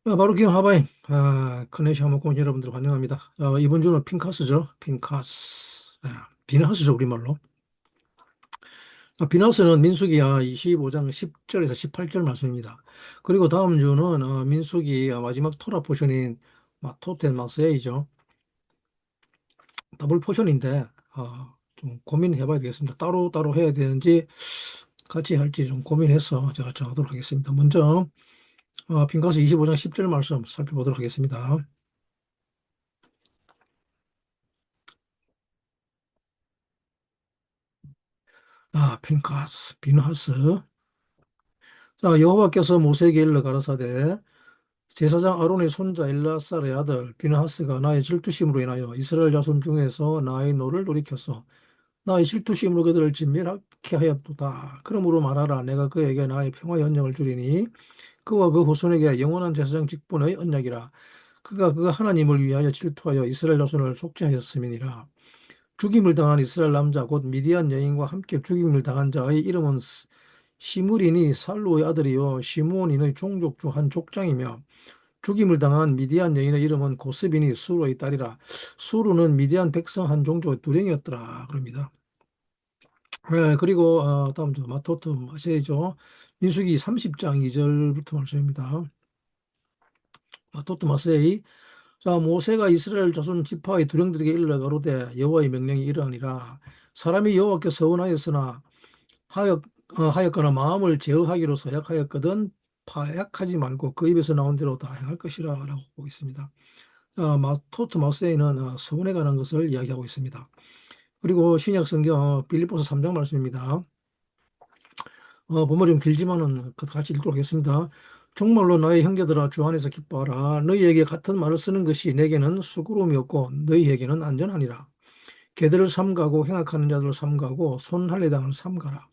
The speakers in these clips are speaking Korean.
바로 하바임, 커네시 항공권 여러분들 환영합니다. 이번 주는 핀카스죠. 핀카스. 비나스죠, 우리말로. 비나스는 민수기야 25장 10절에서 18절 말씀입니다. 그리고 다음 주는 민수기 마지막 토라 포션인 마토텐 마세이죠. 더블 포션인데, 좀 고민해 봐야 되겠습니다. 따로따로 해야 되는지 같이 할지 좀 고민해서 제가 정하도록 하겠습니다. 먼저, 핀카스 25장 10절 말씀 살펴보도록 하겠습니다. 핀카스, 비나스. 자, 여호와께서 모세에게 일러 가라사대 제사장 아론의 손자 엘르아살의 아들 비느하스가 나의 질투심으로 인하여 이스라엘 자손 중에서 나의 노를 돌이켰어. 나의 질투심으로 그들을 진멸하게 하였도다. 그러므로 말하라. 내가 그에게 나의 평화의 언약을 주리니 그와 그 후손에게 영원한 제사장 직분의 언약이라. 그가 하나님을 위하여 질투하여 이스라엘 자손을 속죄하였음이니라. 죽임을 당한 이스라엘 남자 곧 미디안 여인과 함께 죽임을 당한 자의 이름은 시므리니 살루의 아들이요 시므온인의 종족 중 한 족장이며 죽임을 당한 미디안 여인의 이름은 고스비니 수르의 딸이라. 수르는 미디안 백성 한 종족의 두령이었더라 그럽니다. 그리고 다음 저 마토트 마세죠. 민수기 30장 2절부터 말씀입니다. 마토트 마세이. 자, 모세가 이스라엘 자손 지파의 두령들에게 일러 가로되 여호와의 명령이 이러하니라. 사람이 여호와께 원하였으나 하였, 하였거나 마음을 제어하기로 서약하였거든 파약하지 말고 그 입에서 나온 대로 다 행할 것이라 라고 보고 있습니다. 토트 마세이는 서원에 관한 것을 이야기하고 있습니다. 그리고 신약 성경 빌립보서 3장 말씀입니다. 본문이 좀 길지만은 같이 읽도록 하겠습니다. 정말로 나의 형제들아 주 안에서 기뻐하라. 너희에게 같은 말을 쓰는 것이 내게는 수고로움이 없고 너희에게는 안전하니라. 개들을 삼가고 행악하는 자들을 삼가고 손할례당을 삼가라.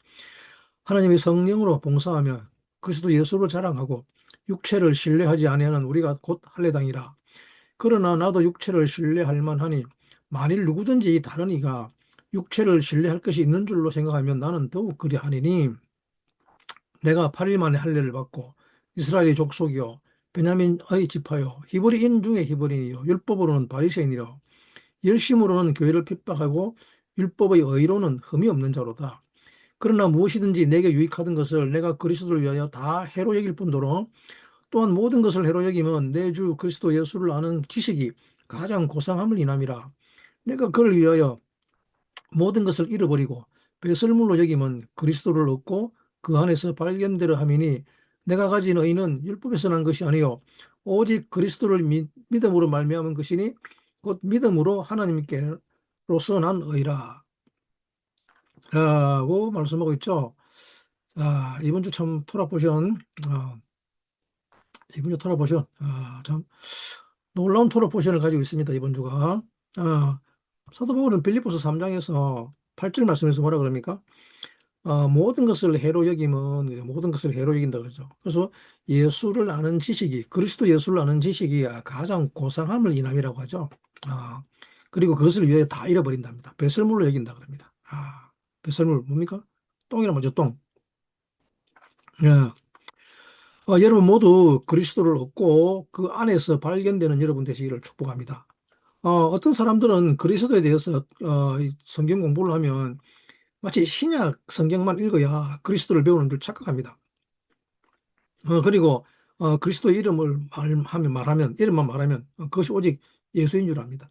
하나님의 성령으로 봉사하며 그리스도 예수를 자랑하고 육체를 신뢰하지 아니하는 우리가 곧 할례당이라. 그러나 나도 육체를 신뢰할 만하니 만일 누구든지 다른 이가 육체를 신뢰할 것이 있는 줄로 생각하면 나는 더욱 그리하니니 내가 8일 만에 할례를 받고 이스라엘의 족속이요 베냐민의 지파요 히브리인 중에 히브리인이요 율법으로는 바리새인이요 열심으로는 교회를 핍박하고 율법의 의로는 흠이 없는 자로다. 그러나 무엇이든지 내게 유익하던 것을 내가 그리스도를 위하여 다 해로 여길 뿐더러 또한 모든 것을 해로 여기면 내 주 그리스도 예수를 아는 지식이 가장 고상함을 인함이라. 내가 그를 위하여 모든 것을 잃어버리고 배설물로 여기면 그리스도를 얻고 그 안에서 발견되려 함이니 내가 가진 의는 율법에서 난 것이 아니요 오직 그리스도를 믿음으로 말미암은 것이니 곧 믿음으로 하나님께로서 난 의라. 라고 말씀하고 있죠. 이번 주 참 토라보션, 이번 주 토라보션, 참 놀라운 토라보션을 가지고 있습니다. 이번 주가. 아, 사도 바울은 빌립보서 3장에서 8절 말씀에서 뭐라 그럽니까? 모든 것을 해로 여기면 모든 것을 해로 여긴다 그러죠. 그래서 예수를 아는 지식이, 그리스도 예수를 아는 지식이 가장 고상함을 인함이라고 하죠. 아, 그리고 그것을 위해 다 잃어버린답니다. 배설물로 여긴다 그럽니다. 배설물 뭡니까? 똥이란 말이죠, 똥. 예. 여러분 모두 그리스도를 얻고 그 안에서 발견되는 여러분 되시기를 축복합니다. 어떤 사람들은 그리스도에 대해서 이 성경 공부를 하면 마치 신약 성경만 읽어야 그리스도를 배우는 줄 착각합니다. 그리고 그리스도의 이름을 말하면 이름만 말하면 그것이 오직 예수인 줄 압니다.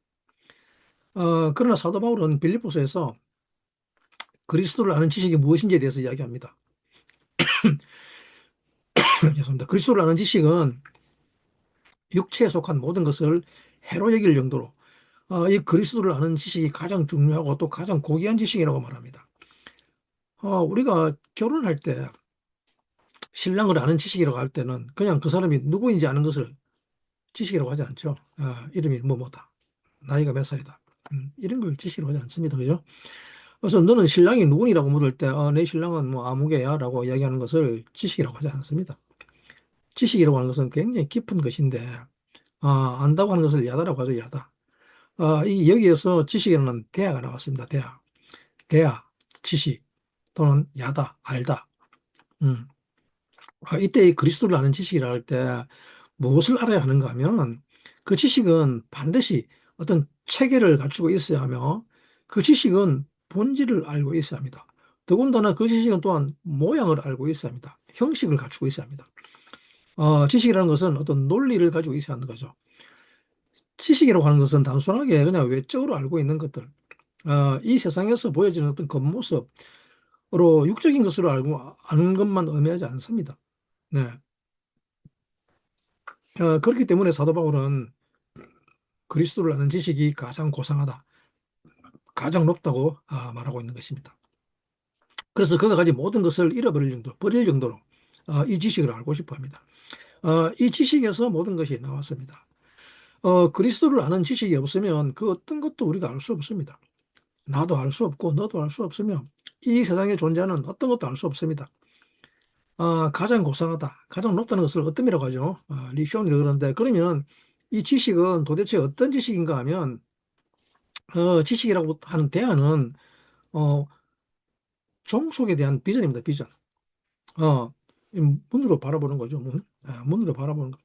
그러나 사도 바울은 빌립보서에서 그리스도를 아는 지식이 무엇인지에 대해서 이야기합니다. 죄송합니다. 그리스도를 아는 지식은 육체에 속한 모든 것을 해로 여길 정도로 이 그리스도를 아는 지식이 가장 중요하고 또 가장 고귀한 지식이라고 말합니다. 우리가 결혼할 때 신랑을 아는 지식이라고 할 때는 그냥 그 사람이 누구인지 아는 것을 지식이라고 하지 않죠. 이름이 뭐뭐다. 나이가 몇 살이다. 이런 걸 지식이라고 하지 않습니다. 그죠? 그래서 너는 신랑이 누구니라고 물을 때, 내 신랑은 뭐 아무개야 라고 이야기하는 것을 지식이라고 하지 않습니다. 지식이라고 하는 것은 굉장히 깊은 것인데, 안다고 하는 것을 야다라고 하죠, 야다. 여기에서 지식이라는 대야가 나왔습니다. 대야. 대야, 지식, 또는 야다, 알다. 음. 이때 이 그리스도를 아는 지식이라 할 때, 무엇을 알아야 하는가 하면 그 지식은 반드시 어떤 체계를 갖추고 있어야 하며 그 지식은 본질을 알고 있어야 합니다. 더군다나 그 지식은 또한 모양을 알고 있어야 합니다. 형식을 갖추고 있어야 합니다. 지식이라는 것은 어떤 논리를 가지고 있어야 하는 거죠. 지식이라고 하는 것은 단순하게 그냥 외적으로 알고 있는 것들, 이 세상에서 보여지는 어떤 겉모습으로 육적인 것으로 알고 아는 것만 의미하지 않습니다. 네. 그렇기 때문에 사도 바울은 그리스도를 아는 지식이 가장 고상하다, 가장 높다고 말하고 있는 것입니다. 그래서 그가 가진 모든 것을 잃어버릴 정도, 버릴 정도로 이 지식을 알고 싶어 합니다. 이 지식에서 모든 것이 나왔습니다. 그리스도를 아는 지식이 없으면 그 어떤 것도 우리가 알 수 없습니다. 나도 알 수 없고 너도 알 수 없으며 이 세상에 존재하는 어떤 것도 알 수 없습니다. 가장 고상하다, 가장 높다는 것을 어떤이라고 하죠? 리쇼움이라 그러는데 그러면 이 지식은 도대체 어떤 지식인가 하면 지식이라고 하는 대안은 어, 종속에 대한 비전입니다. 비전. 어, 이 문으로 바라보는 거죠. 문으로 바라보는 거죠.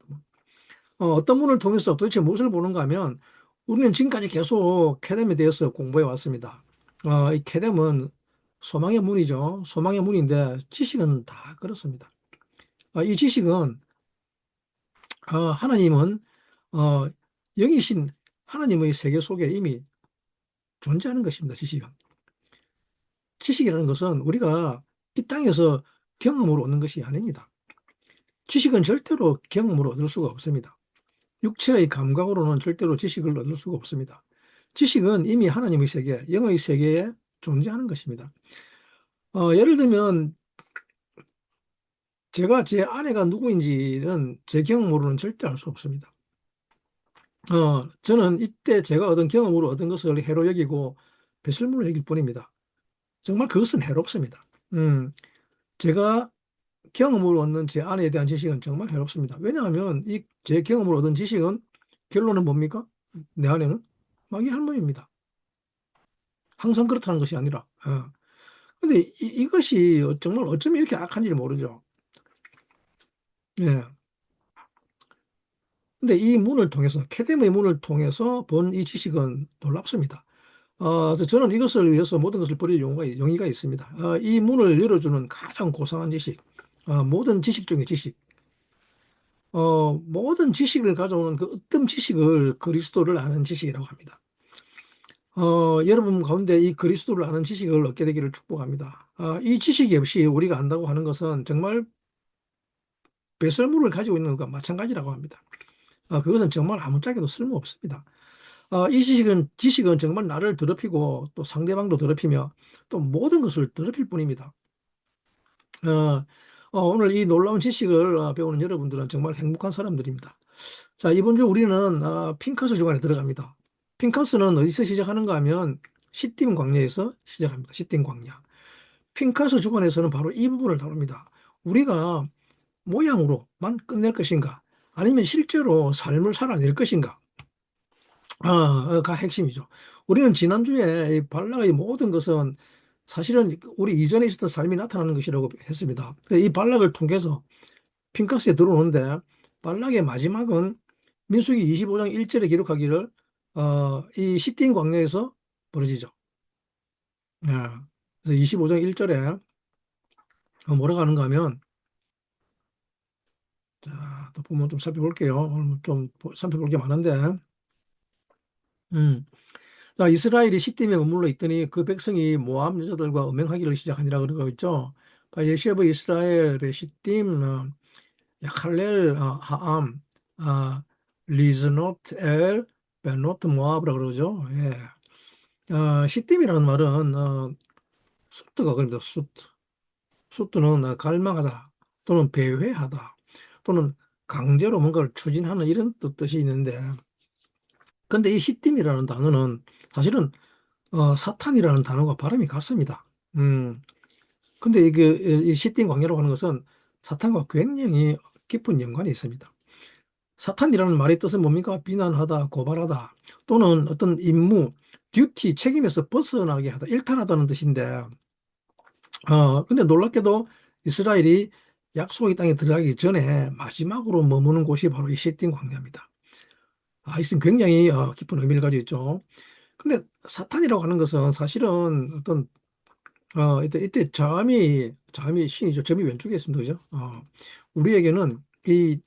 어떤 문을 통해서 도대체 무엇을 보는가 하면 우리는 지금까지 계속 캐뎀에 대해서 공부해 왔습니다. 이 캐뎀은 소망의 문이죠. 소망의 문인데 지식은 다 그렇습니다. 이 지식은 하나님은 어, 영이신 하나님의 세계 속에 이미 존재하는 것입니다. 지식은. 지식이라는 것은 우리가 이 땅에서 경험으로 얻는 것이 아닙니다. 지식은 절대로 경험으로 얻을 수가 없습니다. 육체의 감각으로는 절대로 지식을 얻을 수가 없습니다. 지식은 이미 하나님의 세계, 영의 세계에 존재하는 것입니다. 예를 들면 제가 제 아내가 누구인지는 제 경험으로는 절대 알 수 없습니다. 저는 이때 제가 얻은 경험으로 얻은 것을 해로 여기고 배설물로 여길 뿐입니다. 정말 그것은 해롭습니다. 제가 경험으로 얻는 제 아내에 대한 지식은 정말 해롭습니다. 왜냐하면 이 제 경험으로 얻은 지식은 결론은 뭡니까? 내 아내는 마귀 할머니입니다. 항상 그렇다는 것이 아니라. 근데 이것이 정말 어쩌면 이렇게 악한지 모르죠. 예. 근데 이 문을 통해서, 캐데미의 문을 통해서 본 이 지식은 놀랍습니다. 그래서 저는 이것을 위해서 모든 것을 버릴 용의가 있습니다. 이 문을 열어주는 가장 고상한 지식, 모든 지식 중의 지식, 모든 지식을 가져오는 그 어떤 지식을 그리스도를 아는 지식이라고 합니다. 여러분 가운데 이 그리스도를 아는 지식을 얻게 되기를 축복합니다. 이 지식이 없이 우리가 안다고 하는 것은 정말 배설물을 가지고 있는 것과 마찬가지라고 합니다. 그것은 정말 아무짝에도 쓸모없습니다. 이 지식은 정말 나를 더럽히고 또 상대방도 더럽히며 또 모든 것을 더럽힐 뿐입니다. 어, 오늘 이 놀라운 지식을 배우는 여러분들은 정말 행복한 사람들입니다. 자, 이번 주 우리는 핑커스 주간에 들어갑니다. 핑커스는 어디서 시작하는가 하면 시딤 광야에서 시작합니다. 시딤 광야. 핑커스 주간에서는 바로 이 부분을 다룹니다. 우리가 모양으로만 끝낼 것인가? 아니면 실제로 삶을 살아낼 것인가? 가 핵심이죠. 우리는 지난주에 이 발락의 모든 것은 사실은 우리 이전에 있었던 삶이 나타나는 것이라고 했습니다. 이 발락을 통해서 핑카스에 들어오는데 발락의 마지막은 민수기 25장 1절에 기록하기를 이 시딘 광야에서 벌어지죠. 예. 그래서 25장 1절에 뭐라고 하는가 하면 자, 또 보면 좀 살펴볼게요. 오늘 좀 살펴볼 게 많은데 음. 자, 이스라엘이 시딤에 머물러 있더니 그 백성이 모압 여자들과 음행하기를 시작하니라 그러고 있죠. 예시브 이스라엘 베시딤 야칼렐 하암 리즈노트 엘 베노트 모압이라 그러죠. 예. 시딤이라는 말은 수트가 그럽니다. 수트. 수트는 갈망하다 또는 배회하다 또는 강제로 뭔가를 추진하는 이런 뜻이 있는데 근데 이 시딤이라는 단어는 사실은 사탄이라는 단어가 발음이 같습니다. 근데 이게 이 시딘 광야라고 하는 것은 사탄과 굉장히 깊은 연관이 있습니다. 사탄이라는 말의 뜻은 뭡니까? 비난하다, 고발하다, 또는 어떤 임무, 듀티, 책임에서 벗어나게 하다, 일탈하다는 뜻인데, 근데 놀랍게도 이스라엘이 약속의 땅에 들어가기 전에 마지막으로 머무는 곳이 바로 이 시띠임 광야입니다. 이것은 굉장히 깊은 의미를 가지고 있죠. 근데 사탄이라고 하는 것은 사실은 어떤 이때 자음이 신이죠. 점이 왼쪽에 있습니다. 그죠? 우리에게는 이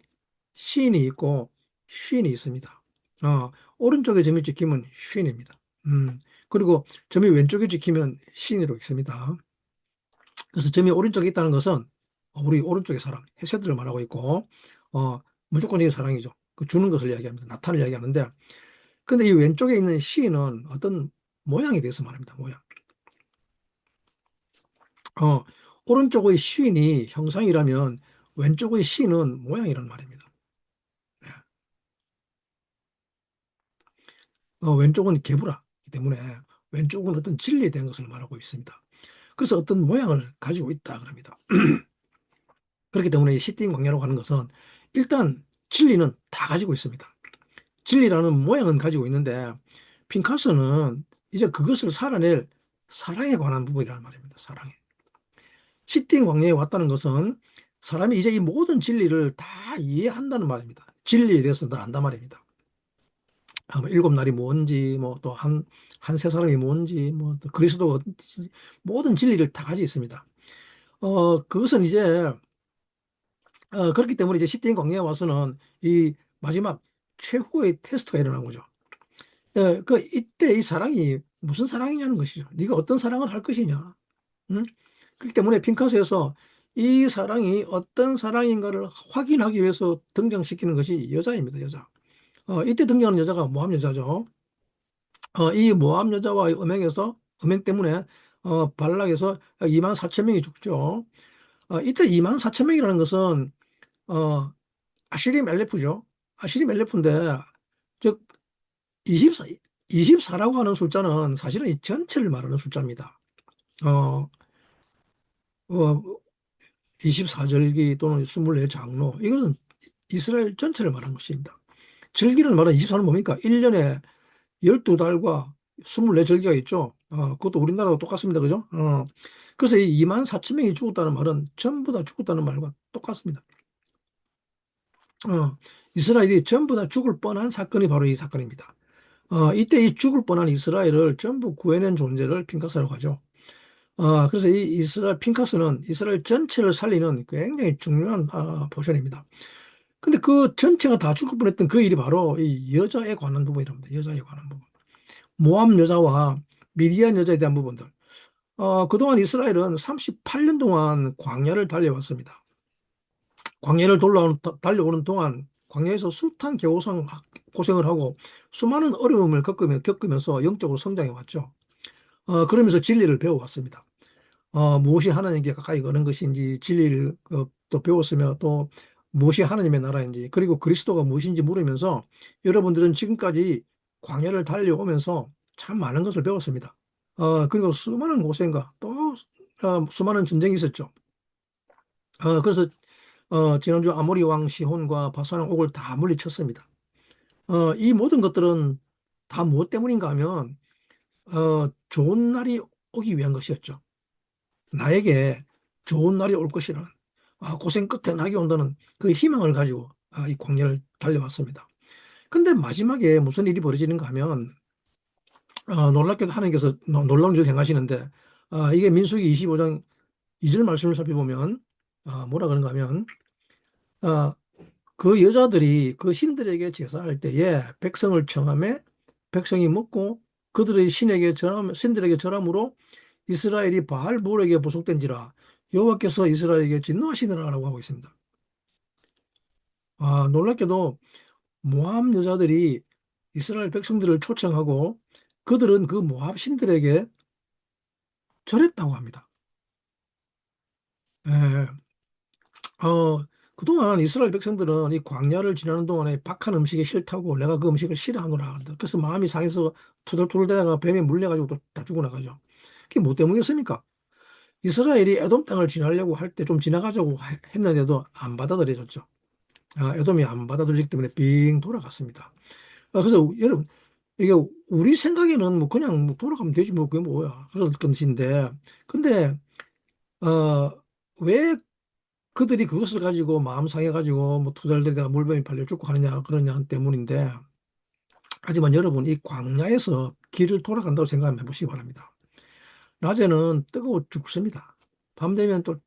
신이 있고 쉰이 있습니다. 오른쪽에 점이 찍히면 쉰입니다. 그리고 점이 왼쪽에 찍히면 신으로 있습니다. 그래서 점이 오른쪽에 있다는 것은 우리 오른쪽의 사랑, 헤세드를 말하고 있고, 무조건적인 사랑이죠. 그 주는 것을 이야기합니다. 나타를 이야기하는데, 근데 이 왼쪽에 있는 시는 어떤 모양에 대해서 말합니다. 모양. 어, 오른쪽의 시인이 형상이라면 왼쪽의 시는 모양이란 말입니다. 예. 왼쪽은 개부라기 때문에 왼쪽은 어떤 진리에 대한 것을 말하고 있습니다. 그래서 어떤 모양을 가지고 있다 그럽니다. 그렇기 때문에 이 시띠인 광야라고 하는 것은 일단 진리는 다 가지고 있습니다. 진리라는 모양은 가지고 있는데 핀카스는 이제 그것을 살아낼 사랑에 관한 부분이라는 말입니다. 사랑에. 시띠인 광야에 왔다는 것은 사람이 이제 이 모든 진리를 다 이해한다는 말입니다. 진리에 대해서 다 안단 말입니다. 뭐 일곱 날이 뭔지, 뭐 또 한 세 사람이 뭔지, 뭐 또 그리스도가 어떤지, 모든 진리를 다 가지고 있습니다. 그것은 이제 그렇기 때문에 이제 시대인 광야에 와서는 이 마지막 최후의 테스트가 일어난 거죠. 이때 이 사랑이 무슨 사랑이냐는 것이죠. 네가 어떤 사랑을 할 것이냐. 응? 그렇기 때문에 핑카스에서 이 사랑이 어떤 사랑인가를 확인하기 위해서 등장시키는 것이 여자입니다. 여자. 이때 등장하는 여자가 모함 여자죠. 이 모함 여자와의 음행 때문에 발락에서 2만 4천 명이 죽죠. 이때 2만 4천 명이라는 것은 어, 아시리 멜레프죠. 아시리 멜레프인데 즉 24, 24라고 하는 숫자는 사실은 이 전체를 말하는 숫자입니다. 어, 어, 24절기 또는 24장로 이것은 이스라엘 전체를 말하는 것입니다. 절기를 말하는 24는 뭡니까? 1년에 12달과 24절기가 있죠. 그것도 우리나라도 똑같습니다. 그죠? 그래서 이 2만 4천 명이 죽었다는 말은 전부 다 죽었다는 말과 똑같습니다. 이스라엘이 전부 다 죽을 뻔한 사건이 바로 이 사건입니다. 이때 이 죽을 뻔한 이스라엘을 전부 구해낸 존재를 핀카스라고 하죠. 그래서 이 이스라엘 핀카스는 이스라엘 전체를 살리는 굉장히 중요한 포션입니다. 근데 그 전체가 다 죽을 뻔했던 그 일이 바로 이 여자에 관한 부분이랍니다. 여자에 관한 부분. 모압 여자와 미디안 여자에 대한 부분들. 그동안 이스라엘은 38년 동안 광야를 달려왔습니다. 광야를 달려오는 동안 광야에서 숱한 고생을 하고 수많은 어려움을 겪으면서 영적으로 성장해 왔죠. 그러면서 진리를 배워왔습니다. 무엇이 하나님께 가까이 가는 것인지 진리를 또 배웠으며 또 무엇이 하나님의 나라인지 그리고 그리스도가 무엇인지 물으면서 여러분들은 지금까지 광야를 달려오면서 참 많은 것을 배웠습니다. 그리고 수많은 고생과 또 수많은 전쟁이 있었죠. 그래서 지난주 아모리 왕 시혼과 바산 왕 옥을 다 물리쳤습니다. 이 모든 것들은 다 무엇 때문인가 하면 좋은 날이 오기 위한 것이었죠. 나에게 좋은 날이 올 것이라는 고생 끝에 낙이 온다는 그 희망을 가지고 이 광야를 달려왔습니다. 근데 마지막에 무슨 일이 벌어지는가 하면 놀랍게도 하나님께서 놀라운 일을 행하시는데 이게 민수기 25장 2절 말씀을 살펴보면 뭐라 그런가 하면 어, 그 여자들이 그 신들에게 제사할 때에 백성을 청함에 백성이 먹고 그들의 신들에게 절함으로 이스라엘이 바알볼에게 부속된지라 여호와께서 이스라엘에게 진노하시느라라고 하고 있습니다. 놀랍게도 모압 여자들이 이스라엘 백성들을 초청하고 그들은 그 모압 신들에게 절했다고 합니다. 예. 그동안 이스라엘 백성들은 이 광야를 지나는 동안에 박한 음식이 싫다고 내가 그 음식을 싫어하노라. 그래서 마음이 상해서 투덜투덜대다가 뱀에 물려가지고 또 다 죽어나가죠. 그게 뭐 때문이었습니까? 이스라엘이 에돔 땅을 지나려고 할 때 좀 지나가자고 했는데도 안 받아들여졌죠. 에돔이 안 받아들이기 때문에 빙 돌아갔습니다. 그래서 여러분, 이게 우리 생각에는 뭐 그냥 뭐 돌아가면 되지 뭐 그게 뭐야. 그럴 것인데, 근데, 어, 왜 그들이 그것을 가지고 마음 상해가지고 뭐 두 달 되다가 물병이 팔려 죽고 하느냐 그러냐 때문인데, 하지만 여러분 이 광야에서 길을 돌아간다고 생각해 보시기 바랍니다. 낮에는 뜨거워 죽습니다. 밤 되면 또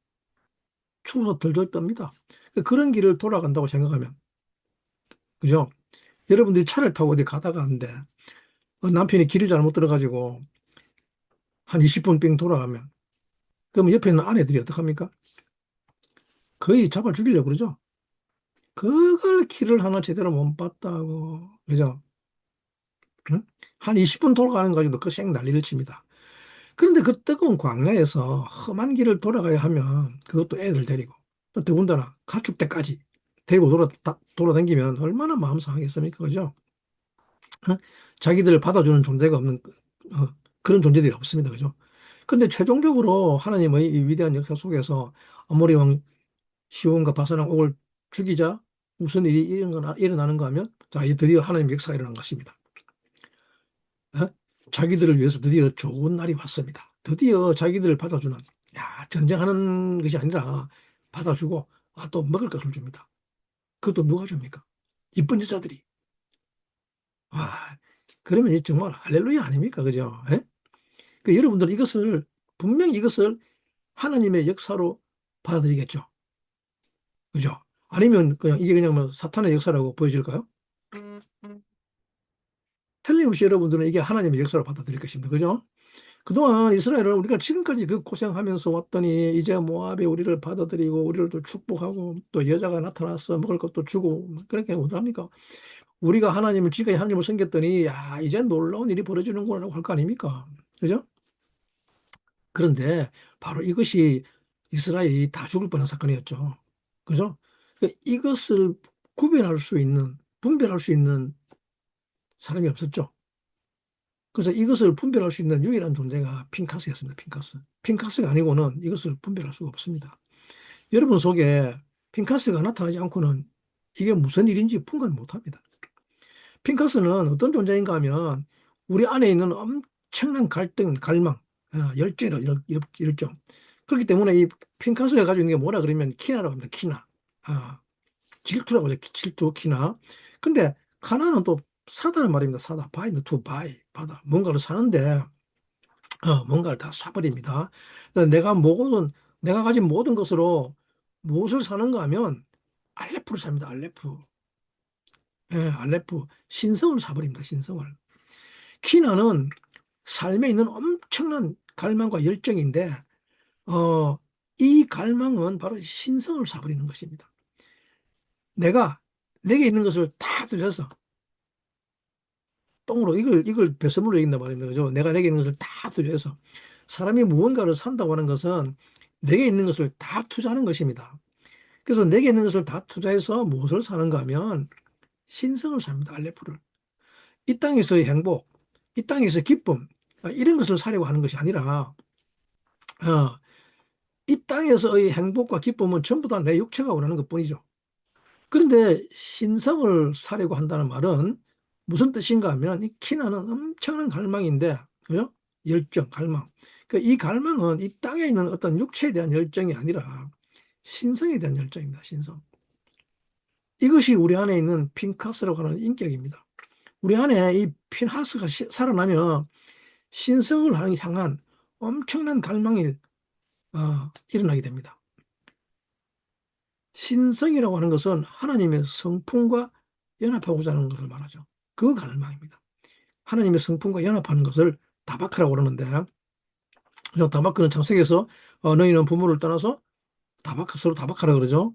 추워서 덜덜 떱니다. 그런 길을 돌아간다고 생각하면, 그죠? 여러분들이 차를 타고 어디 가다가 하는데 남편이 길을 잘못 들어가지고 한 20분 빙 돌아가면, 그러면 옆에 있는 아내들이 어떡합니까? 거의 잡아 죽이려고 그러죠. 그걸 길을 하나 제대로 못 봤다고, 그죠? 응? 한 20분 돌아가는 거 가지고 그쌩 난리를 칩니다. 그런데 그 뜨거운 광야에서 험한 길을 돌아가야 하면, 그것도 애들 데리고 또 더군다나 가축 때까지 데리고 돌아다니면 얼마나 마음 상하겠습니까? 그죠? 어? 자기들을 받아주는 존재가 없는, 어, 그런 존재들이 없습니다. 그죠? 근데 최종적으로 하나님의 이 위대한 역사 속에서 아모리 왕 시온과 바사랑 옥을 죽이자 무슨 일이 일어나는가 하면, 자, 이제 드디어 하나님 역사가 일어난 것입니다. 어? 자기들을 위해서 드디어 좋은 날이 왔습니다. 드디어 자기들을 받아주는, 야, 전쟁하는 것이 아니라 받아주고, 아, 또 먹을 것을 줍니다. 그것도 누가 줍니까? 이쁜 여자들이. 와, 그러면 이 정말 할렐루야 아닙니까? 그죠? 예? 그 여러분들 이것을, 분명히 이것을 하나님의 역사로 받아들이겠죠. 그죠? 아니면 그냥 이게 그냥 뭐 사탄의 역사라고 보여질까요? 틀림없이 여러분들은 이게 하나님의 역사로 받아들일 것입니다. 그죠? 그동안 이스라엘은 우리가 지금까지 그 고생하면서 왔더니 이제 모압이 우리를 받아들이고 우리를 또 축복하고 또 여자가 나타나서 먹을 것도 주고 그렇게 못합니까? 우리가 하나님을 지금까지 하나님을 섬겼더니 야, 이제 놀라운 일이 벌어지는구나라고 할 거 아닙니까? 그죠? 그런데 바로 이것이 이스라엘이 다 죽을 뻔한 사건이었죠. 그죠? 이것을 구별할 수 있는, 분별할 수 있는 사람이 없었죠. 그래서 이것을 분별할 수 있는 유일한 존재가 핀카스였습니다. 핀카스. 핀카스가 아니고는 이것을 분별할 수가 없습니다. 여러분 속에 핀카스가 나타나지 않고는 이게 무슨 일인지 분간 못합니다. 핀카스는 어떤 존재인가 하면 우리 안에 있는 엄청난 갈등, 갈망, 열정이라, 열정. 그렇기 때문에 이 핀카스가 가지고 있는 게 뭐라 그러면 키나라고 합니다. 키나. 아, 질투라고 하죠. 질투, 키나. 근데 카나는 또 사다는 말입니다. 사다. 바이는 투 바이. 바다. 뭔가를 사는데, 뭔가를 다 사버립니다. 그래서 내가 가진 모든 것으로 무엇을 사는가 하면 알레프를 삽니다. 알레프. 예, 알레프. 신성을 사버립니다. 신성을. 키나는 삶에 있는 엄청난 갈망과 열정인데, 어, 이 갈망은 바로 신성을 사버리는 것입니다. 내가 내게 있는 것을 다 투자해서 똥으로 이걸 배설물로 얘기한단 말입니다. 그죠? 내가 내게 있는 것을 다 투자해서 사람이 무언가를 산다고 하는 것은 내게 있는 것을 다 투자하는 것입니다. 그래서 내게 있는 것을 다 투자해서 무엇을 사는가 하면 신성을 삽니다. 알레프를. 이 땅에서의 행복, 이 땅에서의 기쁨, 이런 것을 사려고 하는 것이 아니라 어, 이 땅에서의 행복과 기쁨은 전부 다 내 육체가 원하는 것뿐이죠. 그런데 신성을 사려고 한다는 말은 무슨 뜻인가 하면 이 키나는 엄청난 갈망인데, 그죠? 열정, 갈망. 이 갈망은 이 땅에 있는 어떤 육체에 대한 열정이 아니라 신성에 대한 열정입니다. 신성. 이것이 우리 안에 있는 핀카스라고 하는 인격입니다. 우리 안에 이 핀하스가 살아나면 신성을 향한 엄청난 갈망이 일어나게 됩니다. 신성이라고 하는 것은 하나님의 성품과 연합하고자 하는 것을 말하죠. 그 갈망입니다. 하나님의 성품과 연합하는 것을 다바크라고 그러는데, 다바크는 창세기에서 너희는 부모를 떠나서 서로 다바크라 그러죠.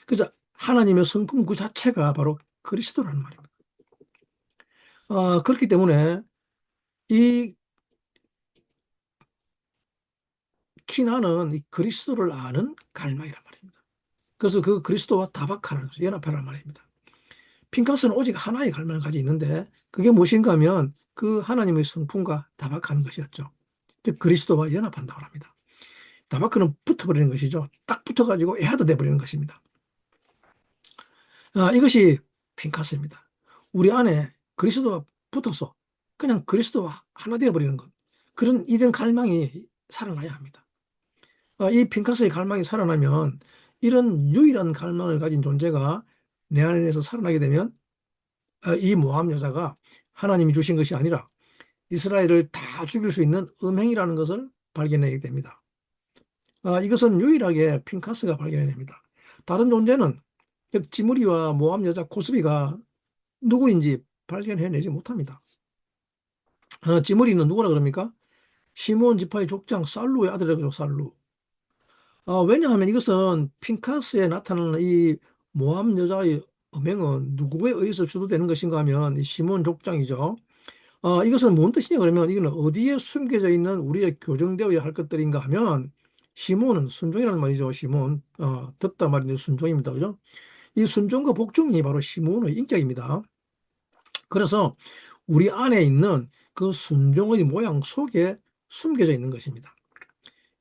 그래서 하나님의 성품 그 자체가 바로 그리스도라는 말입니다. 그렇기 때문에 이 키나는 이 그리스도를 아는 갈망이란 말입니다. 그래서 그 그리스도와 다바카라는 것을 연합하라는 말입니다. 핀카스는 오직 하나의 갈망을 가지고 있는데 그게 무엇인가 하면 그 하나님의 성품과 다박하는 것이었죠. 즉 그리스도와 연합한다고 합니다. 다바크는 붙어버리는 것이죠. 딱 붙어가지고 애하도 돼버리는 것입니다. 이것이 핀카스입니다. 우리 안에 그리스도와 붙어서 그냥 그리스도와 하나 되어버리는 것. 이런 갈망이 살아나야 합니다. 이 핀카스의 갈망이 살아나면 이런 유일한 갈망을 가진 존재가 내 안에서 살아나게 되면 이 모함 여자가 하나님이 주신 것이 아니라 이스라엘을 다 죽일 수 있는 음행이라는 것을 발견하게 됩니다. 이것은 유일하게 핀카스가 발견해냅니다. 다른 존재는 즉 지므리와 모함 여자 코스비가 누구인지 발견해내지 못합니다. 지므리는 누구라 그럽니까? 시므온 지파의 족장 살루의 아들이라고 살루. 왜냐하면 이것은 핀카스에 나타나는 이 모함 여자의 음행은 누구에 의해서 주도되는 것인가 하면 이 시므온 족장이죠. 이것은 뭔 뜻이냐 그러면 이거는 어디에 숨겨져 있는 우리의 교정되어야 할 것들인가 하면 시몬은 순종이라는 말이죠. 시몬. 듣다 말인데 순종입니다. 그죠? 이 순종과 복종이 바로 시몬의 인격입니다. 그래서 우리 안에 있는 그 순종의 모양 속에 숨겨져 있는 것입니다.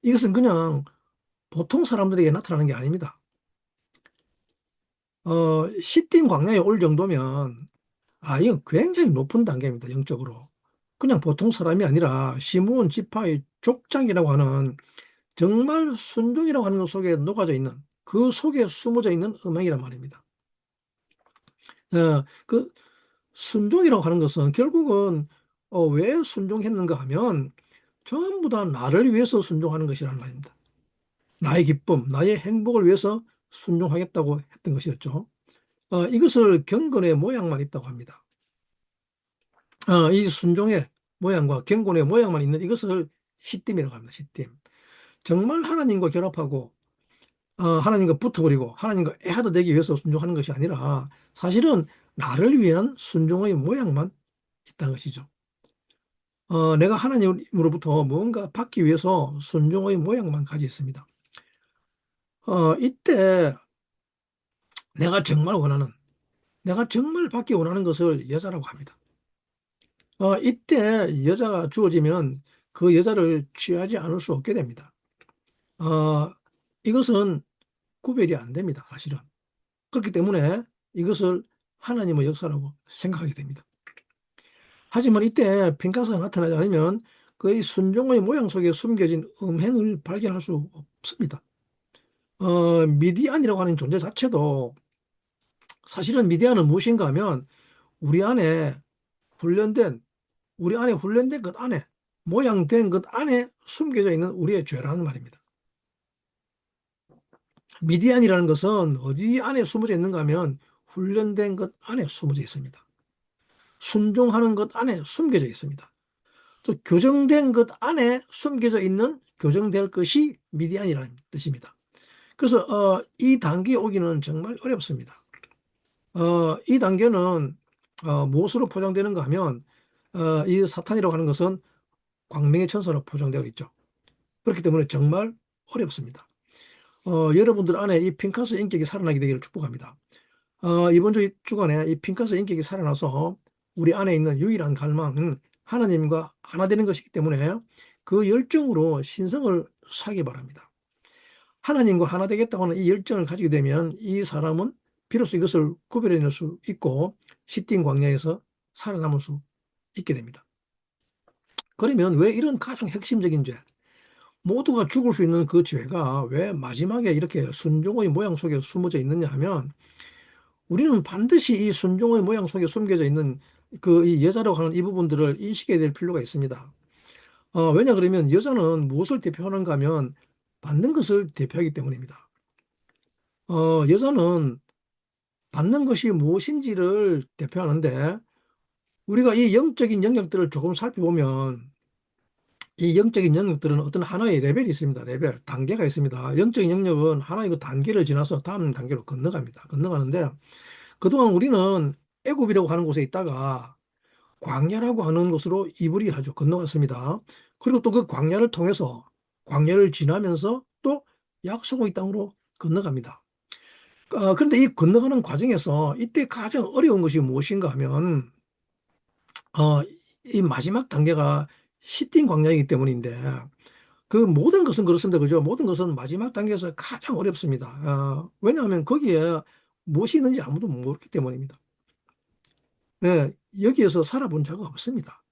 이것은 그냥 보통 사람들에게 나타나는 게 아닙니다. 시딤 광야에 올 정도면 이건 굉장히 높은 단계입니다. 영적으로. 그냥 보통 사람이 아니라 시므온 지파의 족장이라고 하는 정말 순종이라고 하는 것 속에 녹아져 있는 그 속에 숨어져 있는 음행이란 말입니다. 그 순종이라고 하는 것은 결국은 왜 순종했는가 하면 전부 다 나를 위해서 순종하는 것이라는 말입니다. 나의 기쁨, 나의 행복을 위해서 순종하겠다고 했던 것이었죠. 이것을 경건의 모양만 있다고 합니다. 이 순종의 모양과 경건의 모양만 있는 이것을 시딤이라고 합니다. 시딤. 정말 하나님과 결합하고 하나님과 붙어버리고 하나님과 애하도 되기 위해서 순종하는 것이 아니라 사실은 나를 위한 순종의 모양만 있다는 것이죠. 내가 하나님으로부터 뭔가 받기 위해서 순종의 모양만 가지고 있습니다. 이때 내가 정말 원하는, 내가 정말 받기 원하는 것을 여자라고 합니다. 이때 여자가 주어지면 그 여자를 취하지 않을 수 없게 됩니다. 이것은 구별이 안 됩니다, 사실은. 그렇기 때문에 이것을 하나님의 역사라고 생각하게 됩니다. 하지만 이때 핀카스가 나타나지 않으면 그의 순종의 모양 속에 숨겨진 음행을 발견할 수 없습니다. 미디안이라고 하는 존재 자체도 사실은 미디안은 무엇인가 하면 우리 안에 훈련된, 우리 안에 훈련된 것 안에, 모양된 것 안에 숨겨져 있는 우리의 죄라는 말입니다. 미디안이라는 것은 어디 안에 숨어져 있는가 하면 훈련된 것 안에 숨어져 있습니다. 순종하는 것 안에 숨겨져 있습니다. 또 교정된 것 안에 숨겨져 있는 교정될 것이 미디안이라는 뜻입니다. 그래서 이 단계에 오기는 정말 어렵습니다. 이 단계는 무엇으로 포장되는가 하면 이 사탄이라고 하는 것은 광명의 천사로 포장되어 있죠. 그렇기 때문에 정말 어렵습니다. 여러분들 안에 이 핑카스 인격이 살아나게 되기를 축복합니다. 이번 주간에 이 핑카스 인격이 살아나서 우리 안에 있는 유일한 갈망은 하나님과 하나 되는 것이기 때문에 그 열정으로 신성을 사기 바랍니다. 하나님과 하나 되겠다고 하는 이 열정을 가지게 되면 이 사람은 비로소 이것을 구별해낼 수 있고 시딤 광야에서 살아남을 수 있게 됩니다. 그러면 왜 이런 가장 핵심적인 죄, 모두가 죽을 수 있는 그 죄가 왜 마지막에 이렇게 순종의 모양 속에 숨어져 있느냐 하면 우리는 반드시 이 순종의 모양 속에 숨겨져 있는 그 이 여자라고 하는 이 부분들을 인식해야 될 필요가 있습니다. 왜냐 그러면 여자는 무엇을 대표하는가 하면 받는 것을 대표하기 때문입니다. 여자는 받는 것이 무엇인지를 대표하는데 우리가 이 영적인 영역들을 조금 살펴보면 이 영적인 영역들은 어떤 하나의 레벨이 있습니다. 레벨, 단계가 있습니다. 영적인 영역은 하나의 그 단계를 지나서 다음 단계로 건너갑니다. 건너가는데 그동안 우리는 애굽이라고 하는 곳에 있다가 광야라고 하는 곳으로 이브리하죠. 건너갔습니다. 그리고 또 그 광야를 통해서 광야를 지나면서 또 약속의 땅으로 건너갑니다. 그런데 이 건너가는 과정에서 이때 가장 어려운 것이 무엇인가 하면 어, 이 마지막 단계가 시딘 광야이기 때문인데 그 모든 것은 그렇습니다. 그죠? 모든 것은 마지막 단계에서 가장 어렵습니다. 왜냐하면 거기에 무엇이 있는지 아무도 모르기 때문입니다. 네, 여기에서 살아본 자가 없습니다.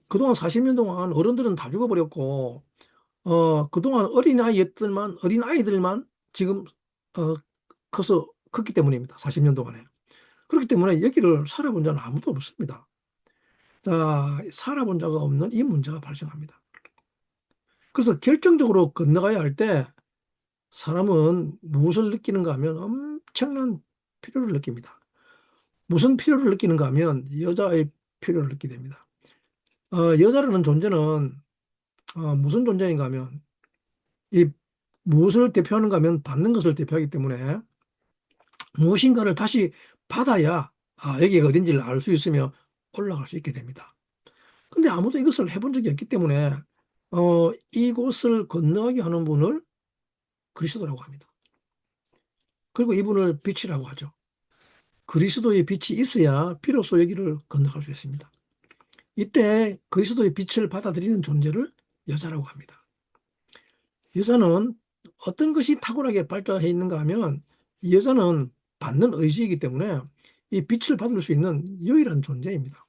그동안 40년 동안 어른들은 다 죽어버렸고, 그동안 어린아이들만 지금 어, 커서 컸기 때문입니다. 40년 동안에. 그렇기 때문에 여기를 살아본 자는 아무도 없습니다. 자, 살아본 자가 없는 이 문제가 발생합니다. 그래서 결정적으로 건너가야 할 때 사람은 무엇을 느끼는가 하면 엄청난 필요를 느낍니다. 무슨 필요를 느끼는가 하면 여자의 필요를 느끼게 됩니다. 여자라는 존재는 무슨 존재인가 하면 이 무엇을 대표하는가 하면 받는 것을 대표하기 때문에 무엇인가를 다시 받아야 여기가 어딘지를 알 수 있으며 올라갈 수 있게 됩니다. 근데 아무도 이것을 해본 적이 없기 때문에 이곳을 건너가게 하는 분을 그리스도라고 합니다. 그리고 이분을 빛이라고 하죠. 그리스도의 빛이 있어야 비로소 여기를 건너갈 수 있습니다. 이때 그리스도의 빛을 받아들이는 존재를 여자라고 합니다. 여자는 어떤 것이 탁월하게 발달해 있는가 하면 이 여자는 받는 의지이기 때문에 이 빛을 받을 수 있는 유일한 존재입니다.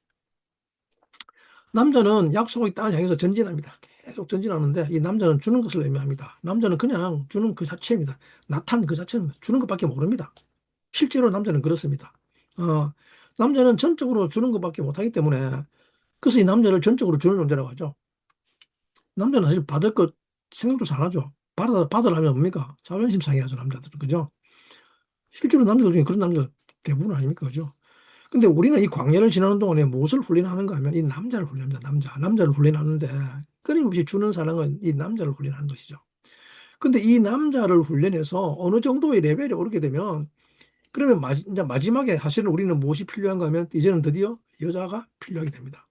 남자는 약속의 땅을 향해서 전진합니다. 계속 전진하는데 이 남자는 주는 것을 의미합니다. 남자는 그냥 주는 그 자체입니다. 나탄 그 자체는 주는 것밖에 모릅니다. 실제로 남자는 그렇습니다. 어, 남자는 전적으로 주는 것밖에 못하기 때문에 그래서 이 남자를 전적으로 주는 존재라고 하죠. 남자는 사실 받을 것 생각도 안 하죠. 받으려면 뭡니까? 자존심 상해하죠, 남자들은. 그죠? 실제로 남자들 중에 그런 남자들 대부분 아닙니까? 그죠? 근데 우리는 이 광야를 지나는 동안에 무엇을 훈련하는가 하면 이 남자를 훈련합니다. 남자를 훈련하는데 끊임없이 주는 사랑은 이 남자를 훈련하는 것이죠. 근데 이 남자를 훈련해서 어느 정도의 레벨에 오르게 되면 그러면 이제 마지막에 사실은 우리는 무엇이 필요한가 하면 이제는 드디어 여자가 필요하게 됩니다.